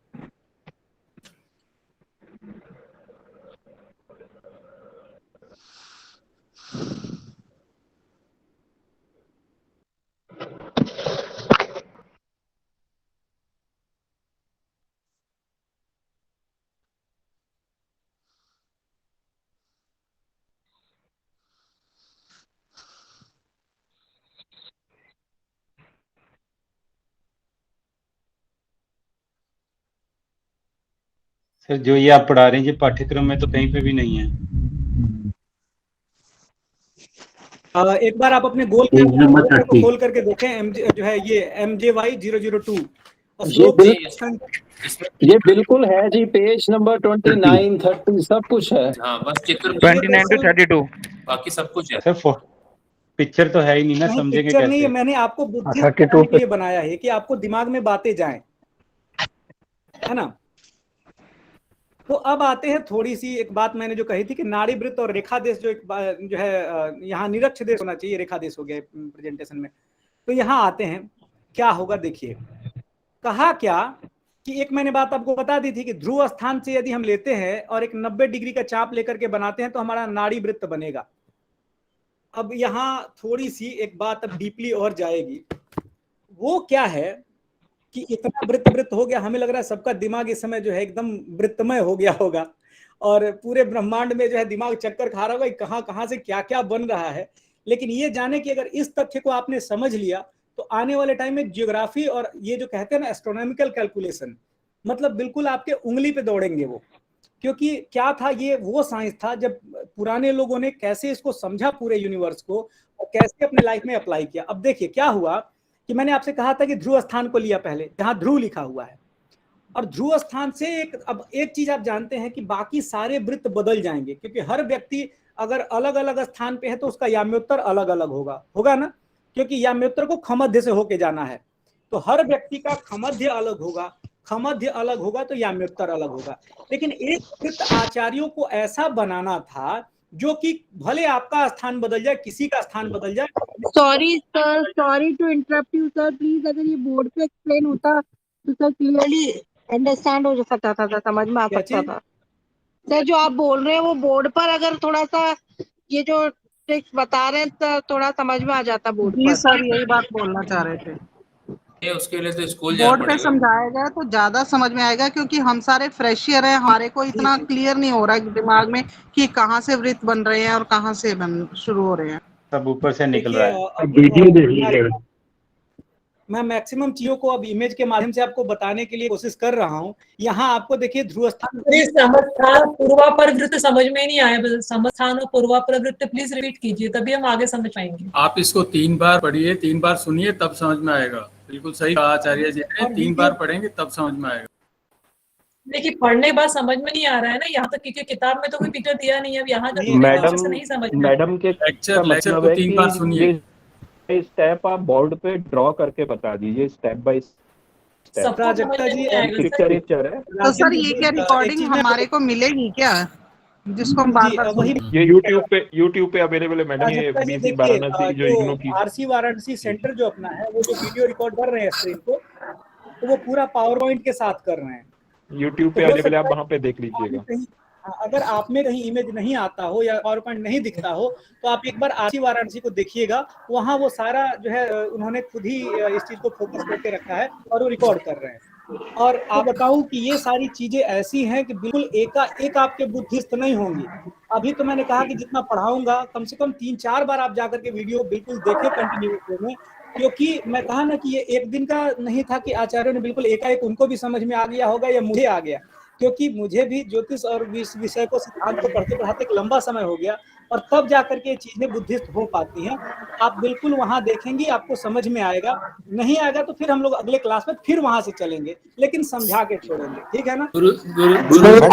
सर जो ये आप पढ़ा रहे हैं, ये पाठ्यक्रम में तो कहीं पे भी नहीं है। एक बार आप अपने गोल को खोल करके देखें, जो है ये MJY 002 ये बिल्कुल है जी, पेज नंबर 29, 30 सब कुछ है। हाँ, बस चित्र 29 to 32 बाकी सब कुछ है। सर पिक्चर तो है ही नहीं ना, समझेंगे पिक्चर कैसे? नहीं है, मैंने आपको बुद्धि बनाने के लिए बनाया है कि आपको दिमाग में बातें जाएं, है ना। तो अब आते हैं थोड़ी सी एक बात मैंने जो कही थी कि नाड़ी वृत्त और रेखा देश जो है यहाँ निरक्ष देश होना चाहिए, रेखा देश हो गया प्रेजेंटेशन में। तो यहाँ आते हैं, क्या होगा देखिए। कहा क्या कि एक मैंने बात आपको बता दी थी कि ध्रुव स्थान से यदि हम लेते हैं और एक 90 डिग्री का चाप लेकर के बनाते हैं तो हमारा नाड़ी वृत्त बनेगा। अब यहाँ थोड़ी सी एक बात अब डीपली और जाएगी। वो क्या है कि इतना वृत्त हो गया, हमें लग रहा है सबका दिमाग इस समय जो है एकदम वृत्तमय हो गया होगा और पूरे ब्रह्मांड में जो है दिमाग चक्कर खा रहा होगा, कहाँ से क्या क्या बन रहा है। लेकिन ये जाने कि अगर इस तथ्य को आपने समझ लिया तो आने वाले टाइम में जियोग्राफी और ये जो कहते हैं ना एस्ट्रोनॉमिकल कैलकुलेशन, मतलब बिल्कुल आपके उंगली पे दौड़ेंगे वो। क्योंकि क्या था, ये वो साइंस था जब पुराने लोगों ने कैसे इसको समझा पूरे यूनिवर्स को और कैसे अपने लाइफ में अप्लाई किया। अब देखिए क्या हुआ कि मैंने आपसे कहा था कि ध्रुव स्थान को लिया पहले, जहां ध्रुव लिखा हुआ है, और ध्रुव स्थान से अब एक चीज आप जानते हैं कि बाकी सारे वृत्त बदल जाएंगे, क्योंकि हर व्यक्ति अगर अलग अलग स्थान पे है तो उसका याम्योत्तर अलग अलग होगा ना, क्योंकि याम्योत्तर को खमध्य से होके जाना है। तो हर व्यक्ति का खमध्य अलग होगा, खमध्य अलग होगा तो याम्योत्तर अलग होगा। लेकिन एक वृत्त आचार्यों को ऐसा बनाना था जो कि भले आपका स्थान बदल जाए, किसी का स्थान बदल जाए। Sorry sir, sorry to interrupt you sir, please अगर ये बोर्ड पे एक्सप्लेन होता तो सर क्लियरली अंडरस्टैंड हो सकता था, समझ में आ सकता था। सर जो आप बोल रहे हैं वो बोर्ड पर अगर थोड़ा सा ये जो ट्रिक्स बता रहे हैं तो थोड़ा समझ में आ जाता बोर्ड पर। सर यही बात बोलना चाह रहे थे। उसके लिए तो स्कूल बोर्ड पे समझाया जाए तो ज्यादा समझ में आएगा, क्योंकि हम सारे फ्रेशियर हैं, हमारे को इतना क्लियर नहीं हो रहा है दिमाग में कि कहाँ से वृत्त बन रहे हैं और कहाँ से शुरू हो रहे हैं। सब ऊपर से निकल रहा है। वीडियो देख लीजिएगा। मैं मैक्सिमम चीजों को अब इमेज के माध्यम से आपको बताने के लिए कोशिश कर रहा हूँ। यहाँ आपको देखिए ध्रुव स्थान, समस्थान पूर्वापर वृत्त समझ में नहीं आया, समस्थान और पूर्वापर वृत्त प्लीज रिपीट कीजिए, तभी हम आगे समझ पाएंगे। आप इसको 3 बार पढ़िए, 3 बार सुनिए, तब समझ में आएगा। बिल्कुल सही कहा आचार्य जी ने, 3 बार पढ़ेंगे तब समझ में आएगा। देखिए पढ़ने के बाद समझ में नहीं आ रहा है ना, यहाँ तक क्योंकि किताब में तो कोई पिक्चर दिया नहीं है। अब यहाँ मैडम के लेक्चर को 3 बार सुनिए। स्टेप आप बोर्ड पे ड्रॉ करके बता दीजिए step by step. Prajakta ji picture है तो सर ये क्या रिकॉर्डिंग हमारे को मिलेगी क्या, जिसको हम बार-बार ये YouTube पे अवेलेबल है मैडम। ये बीसी वाराणसी जो इग्नू की आरसी वाराणसी सेंटर जो अपना है, वो जो वीडियो रिकॉर्ड कर रहे हैं स्क्रीन को, तो वो पूरा पावर पॉइंट के साथ कर रहे हैं। YouTube पे अवेलेबल है, आप वहां पे देख लीजिएगा। अगर आप में कहीं इमेज नहीं आता हो या पावर पॉइंट नहीं दिखता हो तो आप एक बार आरसी वाराणसी को देखिएगा, वहाँ वो सारा जो है उन्होंने खुद ही इस चीज को फोकस करके रखा है और वो रिकॉर्ड कर रहे हैं। और आप बताऊं कि ये सारी चीजें ऐसी हैं कि बिल्कुल एक आपके बुद्धिस्त नहीं होंगी। अभी तो मैंने कहा कि जितना पढ़ाऊंगा कम से कम 3-4 बार आप जाकर के वीडियो बिल्कुल देखें कंटिन्यू में, क्योंकि मैं कहा ना कि ये एक दिन का नहीं था कि आचार्यों ने बिल्कुल एकाएक उनको भी समझ में आ गया होगा या मुझे आ गया, क्योंकि मुझे भी ज्योतिष और इस विषय को सिद्धांत को पढ़ते पढ़ाते एक लंबा समय हो गया, और तब जाकर के ये चीजें बुद्धिस्ट हो पाती हैं। आप बिल्कुल वहां देखेंगी, आपको समझ में आएगा, नहीं आएगा तो फिर हम लोग अगले क्लास में फिर वहां से चलेंगे, लेकिन समझा के छोड़ेंगे, ठीक है ना?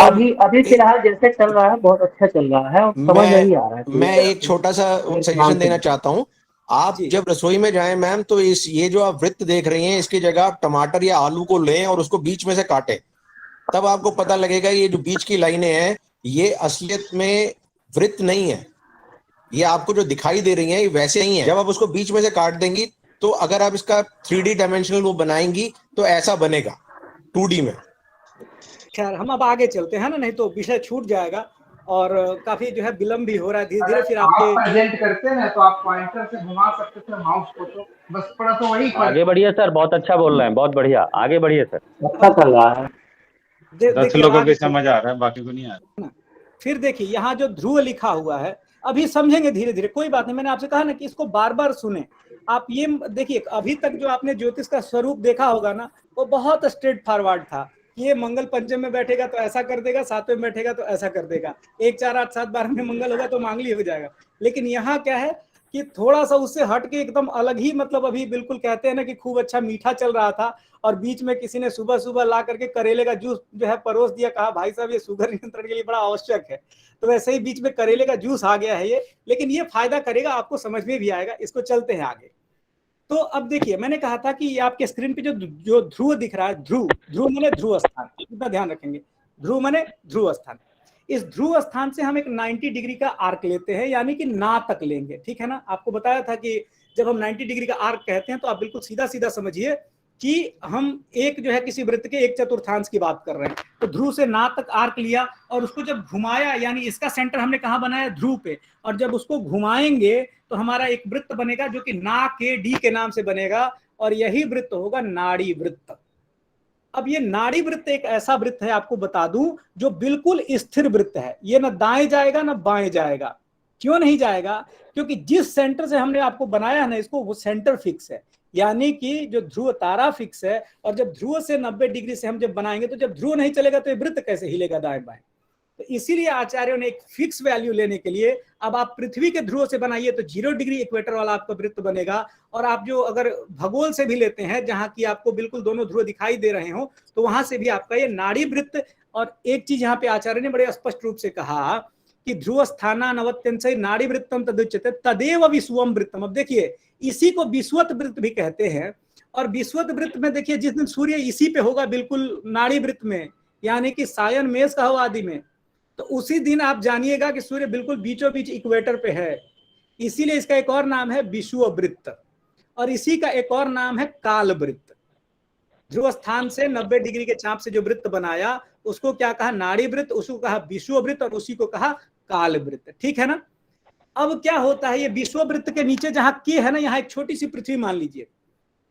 अभी अभी फिलहाल जैसे चल रहा है बहुत अच्छा चल रहा है और समझ नहीं आ रहा है। मैं एक छोटा सा सजेशन देना चाहता हूँ। आप जब रसोई में जाएं मैम, तो ये जो आप वृत्त देख रही हैं, इसकी जगह आप टमाटर या आलू को लें और उसको बीच में से काटें, तब आपको पता लगेगा ये जो बीच की लाइनें हैं ये असलियत में वृत्त नहीं है। ये आपको जो दिखाई दे रही हैं ये वैसे नहीं है। जब आप उसको बीच में से काट देंगी तो अगर आप इसका 3D डायमेंशनल वो बनाएंगी तो ऐसा बनेगा 2D में। खैर हम अब आगे चलते हैं ना, नहीं तो विषय छूट जाएगा और काफी जो है विलंब भी हो रहा है धीरे धीरे। फिर आपके प्रेजेंट करते हैं तो आप पॉइंटर से घुमा सकते थे माउस को, तो बस पड़ा तो वही आगे बढ़िए सर, बहुत अच्छा बोल रहे हैं, बहुत बढ़िया, आगे बढ़िए सर। अच्छा चल रहा है। 10 लोगों को समझ आ रहा है, बाकी को नहीं आ रहा। फिर देखिए यहाँ जो ध्रुव लिखा हुआ है, अभी समझेंगे धीरे धीरे, कोई बात नहीं। मैंने आपसे कहा ना कि इसको बार बार सुने। आप ये देखिए, अभी तक जो आपने ज्योतिष का स्वरूप देखा होगा ना, वो बहुत स्ट्रेट फॉरवर्ड था। ये मंगल पंचम में बैठेगा तो ऐसा कर देगा, 7वें में बैठेगा तो ऐसा कर देगा, 1 4 8 7 12 में मंगल होगा तो मांगली हो जाएगा। लेकिन यहाँ क्या है कि थोड़ा सा उससे हट के एकदम अलग ही, मतलब अभी बिल्कुल कहते हैं ना कि खूब अच्छा मीठा चल रहा था और बीच में किसी ने सुबह सुबह ला करके करेले का जूस जो है परोस दिया, कहा भाई साहब ये शुगर नियंत्रण के लिए बड़ा आवश्यक है। तो वैसे ही बीच में करेले का जूस आ गया है ये, लेकिन ये फायदा करेगा, आपको समझ में भी आएगा। इसको चलते हैं आगे। तो अब देखिए, मैंने कहा था कि आपके स्क्रीन पे जो ध्रुव दिख रहा है, ध्रुव माने ध्रुव स्थान, इतना ध्यान रखेंगे। ध्रुव माने ध्रुव स्थान। इस ध्रुव स्थान से हम एक 90 डिग्री का आर्क लेते हैं, यानी कि ना तक लेंगे, ठीक है ना? आपको बताया था कि जब हम 90 डिग्री का आर्क कहते हैं तो आप बिल्कुल सीधा सीधा समझिए कि हम एक जो है किसी वृत्त के 1/4 की बात कर रहे हैं। तो ध्रुव से ना तक आर्क लिया और उसको जब घुमाया, यानी इसका सेंटर हमने कहाँ बनाया? ध्रुव पे। और जब उसको घुमाएंगे तो हमारा एक वृत्त बनेगा जो कि ना के डी के नाम से बनेगा, और यही वृत्त होगा नाड़ी वृत्त। अब ये नाड़ी वृत्त एक ऐसा वृत्त है, आपको बता दूं, जो बिल्कुल स्थिर वृत्त है। ये ना दाएं जाएगा ना बाएं जाएगा। क्यों नहीं जाएगा? क्योंकि जिस सेंटर से हमने आपको बनाया है ना इसको, वो सेंटर फिक्स है, यानी कि जो ध्रुव तारा फिक्स है। और जब ध्रुव से 90 डिग्री से हम जब बनाएंगे तो जब ध्रुव नहीं चलेगा तो ये वृत्त कैसे हिलेगा दाएं बाएं? तो इसीलिए आचार्यों ने एक फिक्स वैल्यू लेने के लिए, अब आप पृथ्वी के ध्रुव से बनाइए तो 0 डिग्री इक्वेटर वाला आपका वृत्त बनेगा। और आप जो अगर भगोल से भी लेते हैं, जहां की आपको बिल्कुल दोनों ध्रुव दिखाई दे रहे हो, तो वहां से भी आपका ये नाड़ी वृत्त। और एक चीज यहाँ पे आचार्य ने बड़े स्पष्ट रूप से कहा कि ध्रुव स्थानानवत्यंच नाड़ी वृत्तम तदुच्यते तदेव विश्वम वृत्तम। अब देखिए, इसी को विश्वत वृत्त भी कहते हैं। और विश्वत वृत्त में देखिए, जिस दिन सूर्य इसी पे होगा बिल्कुल नाड़ी वृत्त में, यानी कि सायन मेष का हो आदि में, तो उसी दिन आप जानिएगा कि सूर्य बिल्कुल बीचों बीच इक्वेटर पे है। इसीलिए इसका एक और नाम है विश्व वृत्त, और इसी का एक और नाम है काल वृत्त। ध्रुव स्थान से 90 डिग्री के चाप से जो वृत्त बनाया उसको क्या कहा? नाड़ी वृत्त, उसको कहा विश्व वृत्त, और उसी को कहा काल वृत्त, ठीक है ना? अब क्या होता है, ये विश्व वृत्त के नीचे जहां की है ना, यहाँ एक छोटी सी पृथ्वी मान लीजिए।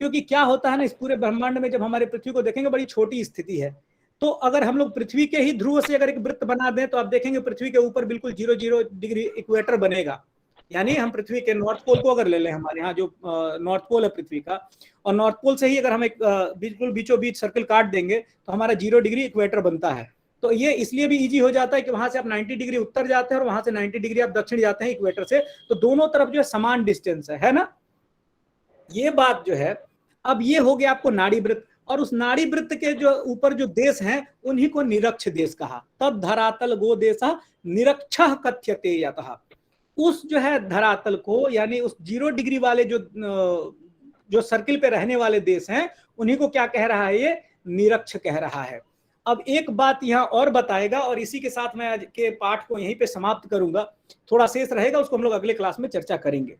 क्योंकि क्या होता है ना, इस पूरे ब्रह्मांड में जब हमारे पृथ्वी को देखेंगे बड़ी छोटी स्थिति है। तो अगर हम लोग पृथ्वी के ही ध्रुव से अगर एक वृत्त बना दें तो आप देखेंगे पृथ्वी के ऊपर बिल्कुल 0 डिग्री इक्वेटर बनेगा। यानी हम पृथ्वी के नॉर्थ पोल को अगर ले लें, हमारे यहाँ जो नॉर्थ पोल है पृथ्वी का, और नॉर्थ पोल से ही अगर हम एक बिल्कुल बीचों बीच सर्कल काट देंगे तो हमारा 0 डिग्री इक्वेटर बनता है। तो ये इसलिए भी इजी हो जाता है कि वहां से आप 90 डिग्री उत्तर जाते हैं और वहां से 90 डिग्री आप दक्षिण जाते हैं इक्वेटर से, तो दोनों तरफ जो है समान डिस्टेंस है ना? ये बात जो है, अब ये हो गया आपको नाड़ी वृत्त। और उस नाड़ी वृत्त के जो ऊपर जो देश हैं उन्हीं को निरक्ष देश कहा। तब धरातल गो देशः निरक्षः कथ्यते यतः। उस जो है धरातल को, यानी उस 0 डिग्री वाले जो सर्किल पे रहने वाले देश हैं, उन्हीं को क्या कह रहा है? ये निरक्ष कह रहा है। अब एक बात यहाँ और बताएगा, और इसी के साथ मैं आज के पाठ को यहीं पे समाप्त करूंगा। थोड़ा शेष रहेगा, उसको हम लोग अगले क्लास में चर्चा करेंगे।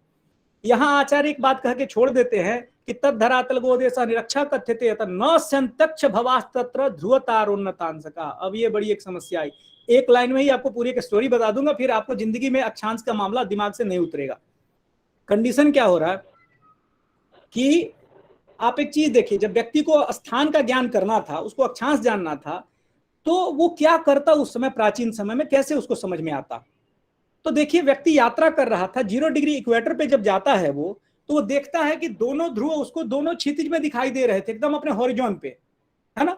यहाँ आचार्य एक बात कह के छोड़ देते हैं कि तद धरातल गोदेशः निरक्षा कथ्यते यतः न संतक्ष भवास्तत्र ध्रुवतारोन्नतांशका। अब ये बड़ी एक समस्या आई। एक लाइन में ही आपको पूरी एक स्टोरी बता दूंगा, फिर आपको जिंदगी में अक्षांश का मामला दिमाग से नहीं उतरेगा। कंडीशन क्या हो रहा है कि आप एक चीज देखिए, जब व्यक्ति को स्थान का ज्ञान करना था, उसको अक्षांश जानना था, तो वो क्या करता उस समय, प्राचीन समय में कैसे उसको समझ में आता? तो देखिए, व्यक्ति यात्रा कर रहा था, 0 डिग्री इक्वेटर पे जब जाता है वो, तो वो देखता है कि दोनों ध्रुव उसको दोनों क्षितिज में दिखाई दे रहे थे, एकदम अपने हॉरिजॉन पे, है ना?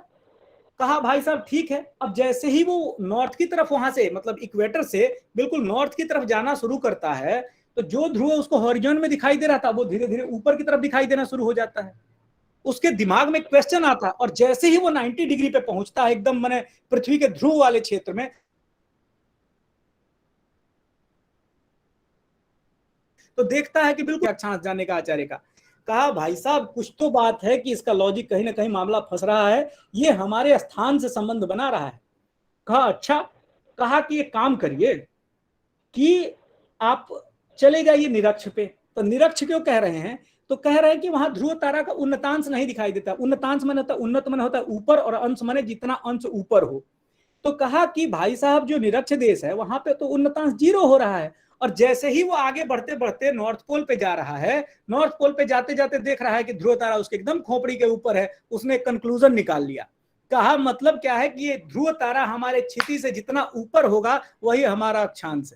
कहा भाई साहब ठीक है। अब जैसे ही वो नॉर्थ की तरफ वहां से मतलब इक्वेटर से बिल्कुल नॉर्थ की तरफ जाना शुरू करता है तो जो ध्रुव उसको हॉरिजॉन में दिखाई दे रहा था वो धीरे धीरे ऊपर की तरफ दिखाई देना शुरू हो जाता है। उसके दिमाग में क्वेश्चन आता है और जैसे ही वो 90 डिग्री पे पहुंचता है एकदम मैंने पृथ्वी के ध्रुव वाले क्षेत्र में, तो देखता है कि बिल्कुल अक्षांश जाने का आचार्य का। कहा भाई साहब कुछ तो बात है कि इसका लॉजिक कहीं ना कहीं मामला फंस रहा है, ये हमारे स्थान से संबंध बना रहा है। कहा अच्छा। कहा कि ये काम करिए कि आप चले जाइए निरक्ष पे। तो निरक्ष क्यों कह रहे हैं? तो कह रहे हैं कि वहां ध्रुव तारा का उन्नतांश नहीं दिखाई देता। उन्नतांश माने होता है उन्नत माने होता है ऊपर और अंश माने जितना अंश ऊपर हो। तो कहा कि भाई साहब जो निरक्ष देश है वहां पे तो उन्नतांश 0 हो रहा है और जैसे ही वो आगे बढ़ते बढ़ते नॉर्थ पोल पे जा रहा है, नॉर्थ पोल पे जाते जाते देख रहा है कि ध्रुव तारा उसके एकदम खोपड़ी के ऊपर है। उसने कंक्लूजन निकाल लिया। कहा मतलब क्या है कि ये ध्रुव तारा हमारे क्षितिज से जितना ऊपर होगा वही हमारा अक्षांश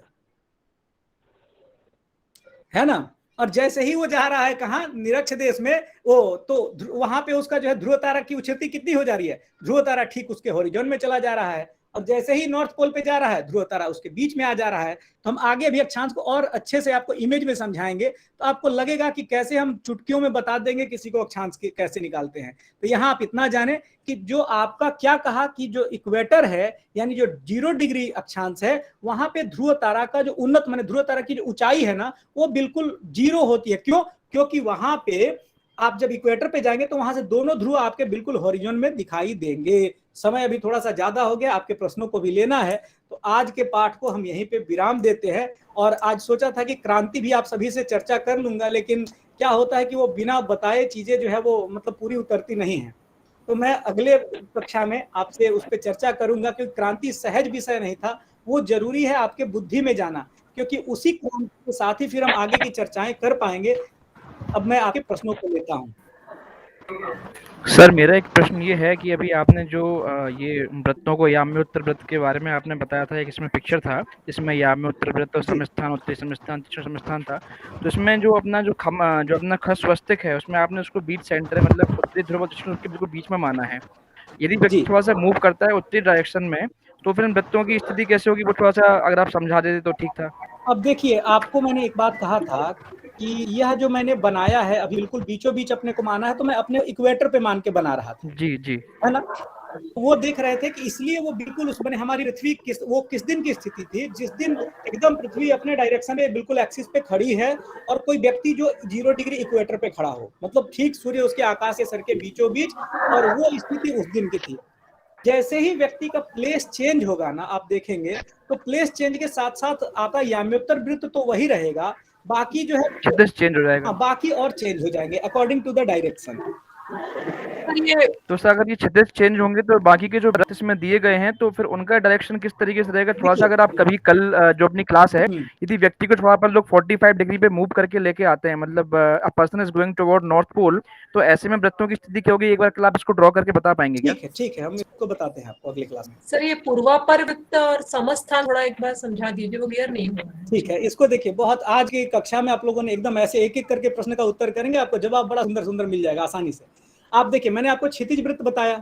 है ना। और जैसे ही वो जा रहा है कहाँ निरक्ष देश में, वो तो वहां पे उसका जो है ध्रुव तारा की उच्चति कितनी हो जा रही है, ध्रुव तारा ठीक उसके हॉरिजॉन में चला जा रहा है और जैसे ही नॉर्थ पोल पे जा रहा है ध्रुव तारा उसके बीच में आ जा रहा है। तो हम आगे भी अक्षांश को और अच्छे से आपको इमेज में समझाएंगे तो आपको लगेगा कि कैसे हम चुटकियों में बता देंगे किसी को अक्षांश कैसे निकालते हैं। तो यहाँ आप इतना जाने कि जो आपका क्या कहा कि जो इक्वेटर है यानी जो 0 डिग्री अक्षांश है वहां पे ध्रुव तारा का जो उन्नत माने ध्रुव तारा की जो ऊंचाई है ना वो बिल्कुल 0 होती है। क्यों? क्योंकि वहां पे आप जब इक्वेटर पे जाएंगे तो वहां से दोनों ध्रुव आपके बिल्कुल हॉरिजॉन में दिखाई देंगे। समय अभी थोड़ा सा ज्यादा हो गया, आपके प्रश्नों को भी लेना है तो आज के पाठ को हम यहीं पे विराम देते हैं। और आज सोचा था कि क्रांति भी आप सभी से चर्चा कर लूंगा, लेकिन क्या होता है कि वो बिना बताए चीजें जो है वो मतलब पूरी उतरती नहीं है। तो मैं अगले कक्षा में आपसे उस पर चर्चा करूंगा क्योंकि क्रांति सहज विषय नहीं था, वो जरूरी है आपके बुद्धि में जाना, क्योंकि उसी क्रांति के साथ ही फिर हम आगे की चर्चाएं कर पाएंगे। अब मैं आपके प्रश्नों को लेता हूं। सर मेरा एक प्रश्न ये है कि अभी आपने जो ये वृत्तों को याम्य उत्तर वृत्त के बारे में आपने बताया था, एक इसमें पिक्चर था जिसमें याम्य उत्तर वृत्त और समस्थान उत्तरी समस्थान तीसरा समस्थान था। तो इसमें जो अपना जो अपना खस्वस्तिक है उसमें आपने उसको बीच सेंटर मतलब उत्तरी ध्रुव और दक्षिण के बिल्कुल बीच में माना है। यदि व्यक्ति थोड़ा सा मूव करता है उत्तरी डायरेक्शन में तो फिर वृत्तों की स्थिति कैसे होगी, वो थोड़ा सा अगर आप समझा देते तो ठीक था। अब देखिए आपको मैंने एक बात कहा था कि यह जो मैंने बनाया है अभी बिल्कुल बीचों बीच अपने को माना है, तो मैं अपने इक्वेटर पे मान के बना रहा था। जी जी है ना। वो देख रहे थे कि इसलिए वो बिल्कुल उस बने हमारी पृथ्वी किस दिन की स्थिति थी, जिस दिन एकदम पृथ्वी अपने डायरेक्शन में बिल्कुल एक्सिस पे खड़ी है और कोई व्यक्ति जो 0 डिग्री इक्वेटर पे खड़ा हो, मतलब ठीक सूर्य उसके आकाश के सर के बीचों बीच, और वो स्थिति उस दिन की थी। जैसे ही व्यक्ति का प्लेस चेंज होगा ना, आप देखेंगे तो प्लेस चेंज के साथ साथ आपका याम्योत्तर वृत्त तो वही रहेगा, बाकी जो है क्षितिज चेंज हो जाएगा। बाकी और चेंज हो जाएंगे अकॉर्डिंग टू द डायरेक्शन। तो सर अगर ये क्षितिज चेंज होंगे तो बाकी के जो वृत्त इसमें दिए गए हैं तो फिर उनका डायरेक्शन किस तरीके से रहेगा, थोड़ा सा अगर आप कभी कल जो अपनी क्लास है यदि व्यक्ति को थोड़ा पर लोग 45 डिग्री पे मूव करके लेके आते हैं, मतलब a person is going toward north pole, तो ऐसे में वृत्तों की स्थिति क्या होगी, एक बार कल आप इसको ड्रॉ करके बता पाएंगे क्या? ठीक है हम इसको बताते हैं आपको अगली क्लास में। सर ये पूर्वापर वृत्त और समस्थान थोड़ा एक बार समझा दीजिए, वो क्लियर नहीं हुआ है। ठीक है, इसको देखिए बहुत आज की कक्षा में आप लोगों ने एकदम ऐसे एक एक करके प्रश्न का उत्तर करेंगे, आपको जवाब बड़ा सुंदर सुंदर मिल जाएगा आसानी से। आप देखिए मैंने आपको क्षितिज वृत्त बताया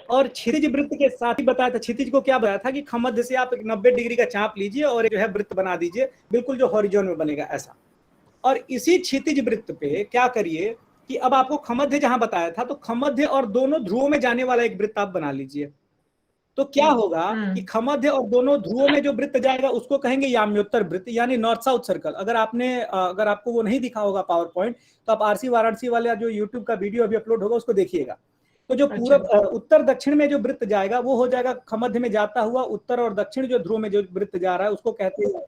और क्षितिज वृत्त के साथ ही बताया था, क्षितिज को क्या बताया था कि खमध्य से आप 90 डिग्री का चाप लीजिए और जो है वृत्त बना दीजिए बिल्कुल जो हॉरिजॉन में बनेगा ऐसा। और इसी क्षितिज वृत्त पे क्या करिए कि अब आपको खमध्य जहां बताया था तो खमध्य और दोनों ध्रुवों में जाने वाला एक वृत्त आप बना लीजिए। तो क्या होगा कि खमध्य और दोनों ध्रुवों में जो वृत्त जाएगा उसको कहेंगे याम्योत्तर वृत्त यानी नॉर्थ साउथ सर्कल। अगर आपको वो नहीं दिखा होगा पावर पॉइंट तो आप आरसी वाराणसी वाले जो यूट्यूब का वीडियो अभी अपलोड होगा उसको देखिएगा। तो जो पूरा उत्तर दक्षिण में जो वृत्त जाएगा वो हो जाएगा खमध्य में जाता हुआ उत्तर और दक्षिण जो ध्रुव में जो वृत्त जा रहा है उसको कहते हैं।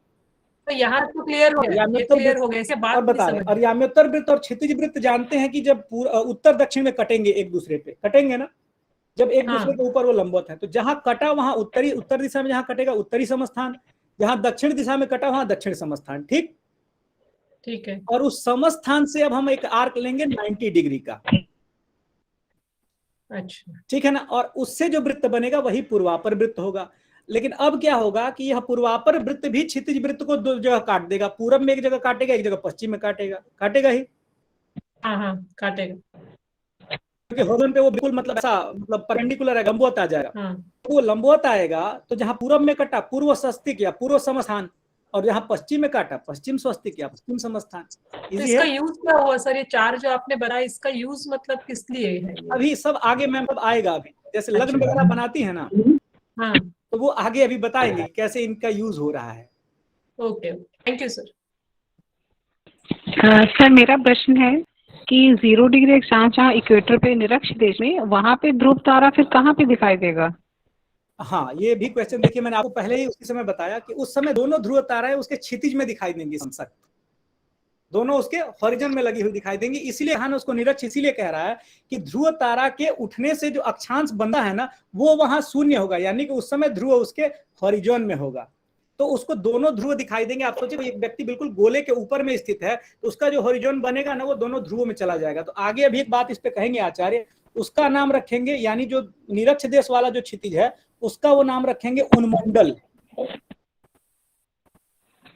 तो यहाँ तो क्लियर हो गया, क्लियर हो गया, इसके बाद बता रहे। और याम्योत्तर वृत्त और क्षितिज वृत्त जानते हैं कि जब उत्तर दक्षिण में कटेंगे एक दूसरे पे, कटेंगे ना, जब एक दूसरे के ऊपर वो लंबवत है तो जहां कटा वहां उत्तर दिशा में जहां कटेगा उत्तरी समस्थान, जहां दक्षिण दिशा में कटा वहां दक्षिण समस्थान। ठीक है। और उस समस्थान से अब हम एक आर्क लेंगे 90 डिग्री का। अच्छा ठीक है ना। और उससे जो वृत्त बनेगा वही पूर्वापर वृत्त होगा। लेकिन अब क्या होगा कि यह पूर्वापर वृत्त भी क्षितिज वृत्त को दो जगह काट देगा, पूरब में एक जगह काटेगा, एक जगह पश्चिम में काटेगा ही। हाँ काटेगा। क्योंकि होरिजोन पे वो बिल्कुल मतलब ऐसा मतलब परपेंडिकुलर है, लंबवत आ जाएगा। तो वो लंबवत आएगा तो जहां पूरब में कटा पूर्व स्वस्तिक या पूर्व समस्थान, और जहां पश्चिम में काटा पश्चिम स्वस्तिक या पश्चिम समस्थान। तो इसका यूज क्या हुआ सर? ये चार जो आपने बनाया इसका यूज मतलब किस लिए है? अभी सब आगे मैम अब आएगा। अभी जैसे लग्न वगैरह बनाती है ना, तो वो आगे अभी बताएंगे कैसे इनका यूज हो रहा है। Okay, thank you sir. Sir मेरा प्रश्न है कि 0 डिग्री अक्षांश जहाँ इक्वेटर पे निरक्ष देश में, वहाँ पे ध्रुव तारा फिर कहाँ पे दिखाई देगा? हाँ, ये भी क्वेश्चन देखिए, मैंने आपको पहले ही उसी समय बताया कि उस समय दोनों ध्रुव ताराएं उसके क्षितिज में दिखाई देंगी, समसक दोनों उसके हॉरिजन में लगी हुई दिखाई देंगी। इसीलिए यहाँ उसको निरक्ष इसीलिए कह रहा है कि ध्रुव तारा के उठने से जो अक्षांश बनता है ना, वो वहां शून्य होगा, यानी कि उस समय ध्रुव उसके हॉरिजन में होगा, तो उसको दोनों ध्रुव दिखाई देंगे। आप सोचिए एक व्यक्ति बिल्कुल गोले के ऊपर में स्थित है, तो उसका जो हॉरिजन बनेगा ना, वो दोनों ध्रुवों में चला जाएगा। तो आगे अभी एक बात इस पे कहेंगे आचार्य, उसका नाम रखेंगे, यानी जो निरक्ष देश वाला जो क्षितिज है उसका वो नाम रखेंगे उन्मंडल।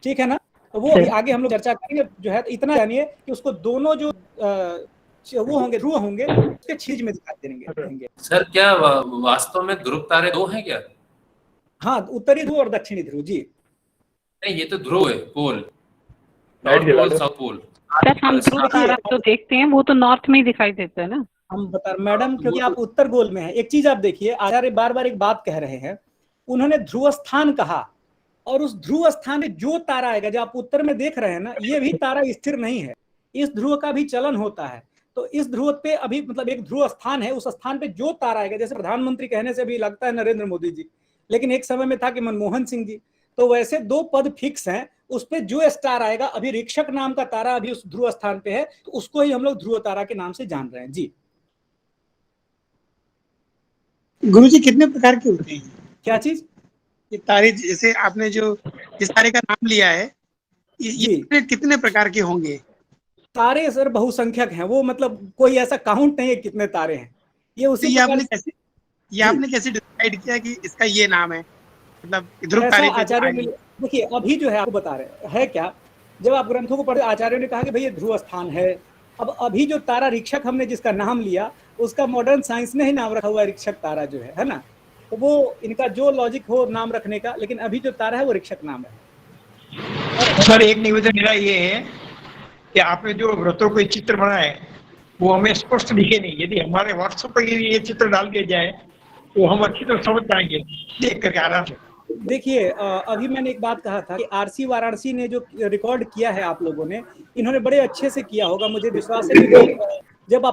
ठीक है ना? तो वो भी आगे हम लोग चर्चा करेंगे जो है। तो इतना जानिए कि उसको दोनों जो वो होंगे ध्रुव होंगे उसके क्षितिज में दिखाई देंगे। सर क्या वास्तव में ध्रुव तारे दो हैं क्या? हाँ, उत्तरी ध्रुव और दक्षिणी ध्रुव। जी नहीं, ये तो ध्रुव है, pole, north pole south pole. Sir हम ध्रुव तारा तो देखते हैं, वो तो नॉर्थ में ही दिखाई देता है ना। हम बता मैडम, क्योंकि आप उत्तर गोल में हैं। एक चीज आप देखिए, आचार्य बार बार एक बात कह रहे हैं, उन्होंने ध्रुव स्थान कहा, और उस ध्रुव स्थान में जो तारा आएगा, जो आप उत्तर में देख रहे हैं ना, ये भी तारा स्थिर नहीं है, इस ध्रुव का भी चलन होता है। तो इस ध्रुव पे अभी मतलब एक ध्रुव स्थान है, उस स्थान पे जो तारा आएगा, जैसे प्रधानमंत्री कहने से भी लगता है नरेंद्र मोदी जी, लेकिन एक समय में था कि मनमोहन सिंह जी, तो वैसे 2 पद फिक्स हैं, उस पे जो स्टार आएगा, अभी रीक्षक नाम का तारा अभी उस ध्रुव स्थान पे है, तो उसको ही हम लोग ध्रुव तारा के नाम से जान रहे हैं। जी गुरुजी, कितने प्रकार के होते हैं? क्या चीज? ये तारे, जैसे आपने जो जिस तारे का नाम लिया है, ये कितने प्रकार के होंगे? तारे सर बहुसंख्यक हैं, वो मतलब कोई ऐसा काउंट नहीं है कितने तारे हैं। ये उसी आपने कैसे डिसाइड किया कि इसका ये नाम है? मतलब ध्रुव तारे आचार्य ने, देखिए अभी जो है आपको बता रहे हैं क्या, जब आप ग्रंथों को पढ़े आचार्यों ने कहा कि भाई ये ध्रुव स्थान है। अब अभी जो तारा रीक्षक हमने जिसका नाम लिया, उसका मॉडर्न साइंस ने ही नाम रखा हुआ है रीक्षक तारा जो है ना। तो वो इनका जो लॉजिक हो नाम रखने का, लेकिन अभी जो तारा है वो रीक्षक नाम है। सर एक निवेदन मेरा ये है कि आपने जो व्रतों को चित्र बनाए वो हमें स्पष्ट दिखे नहीं। यदि हमारे व्हाट्सएप पर ये चित्र डाल दिया जाए तो हम अच्छी तरह समझ पाएंगे देख करके आराम से। देखिए अभी मैंने एक बात कहा था कि आरसी वाराणसी ने जो रिकॉर्ड किया है आप लोगों ने, इन्होंने बड़े अच्छे से किया होगा, मुझे विश्वास है कि जब आप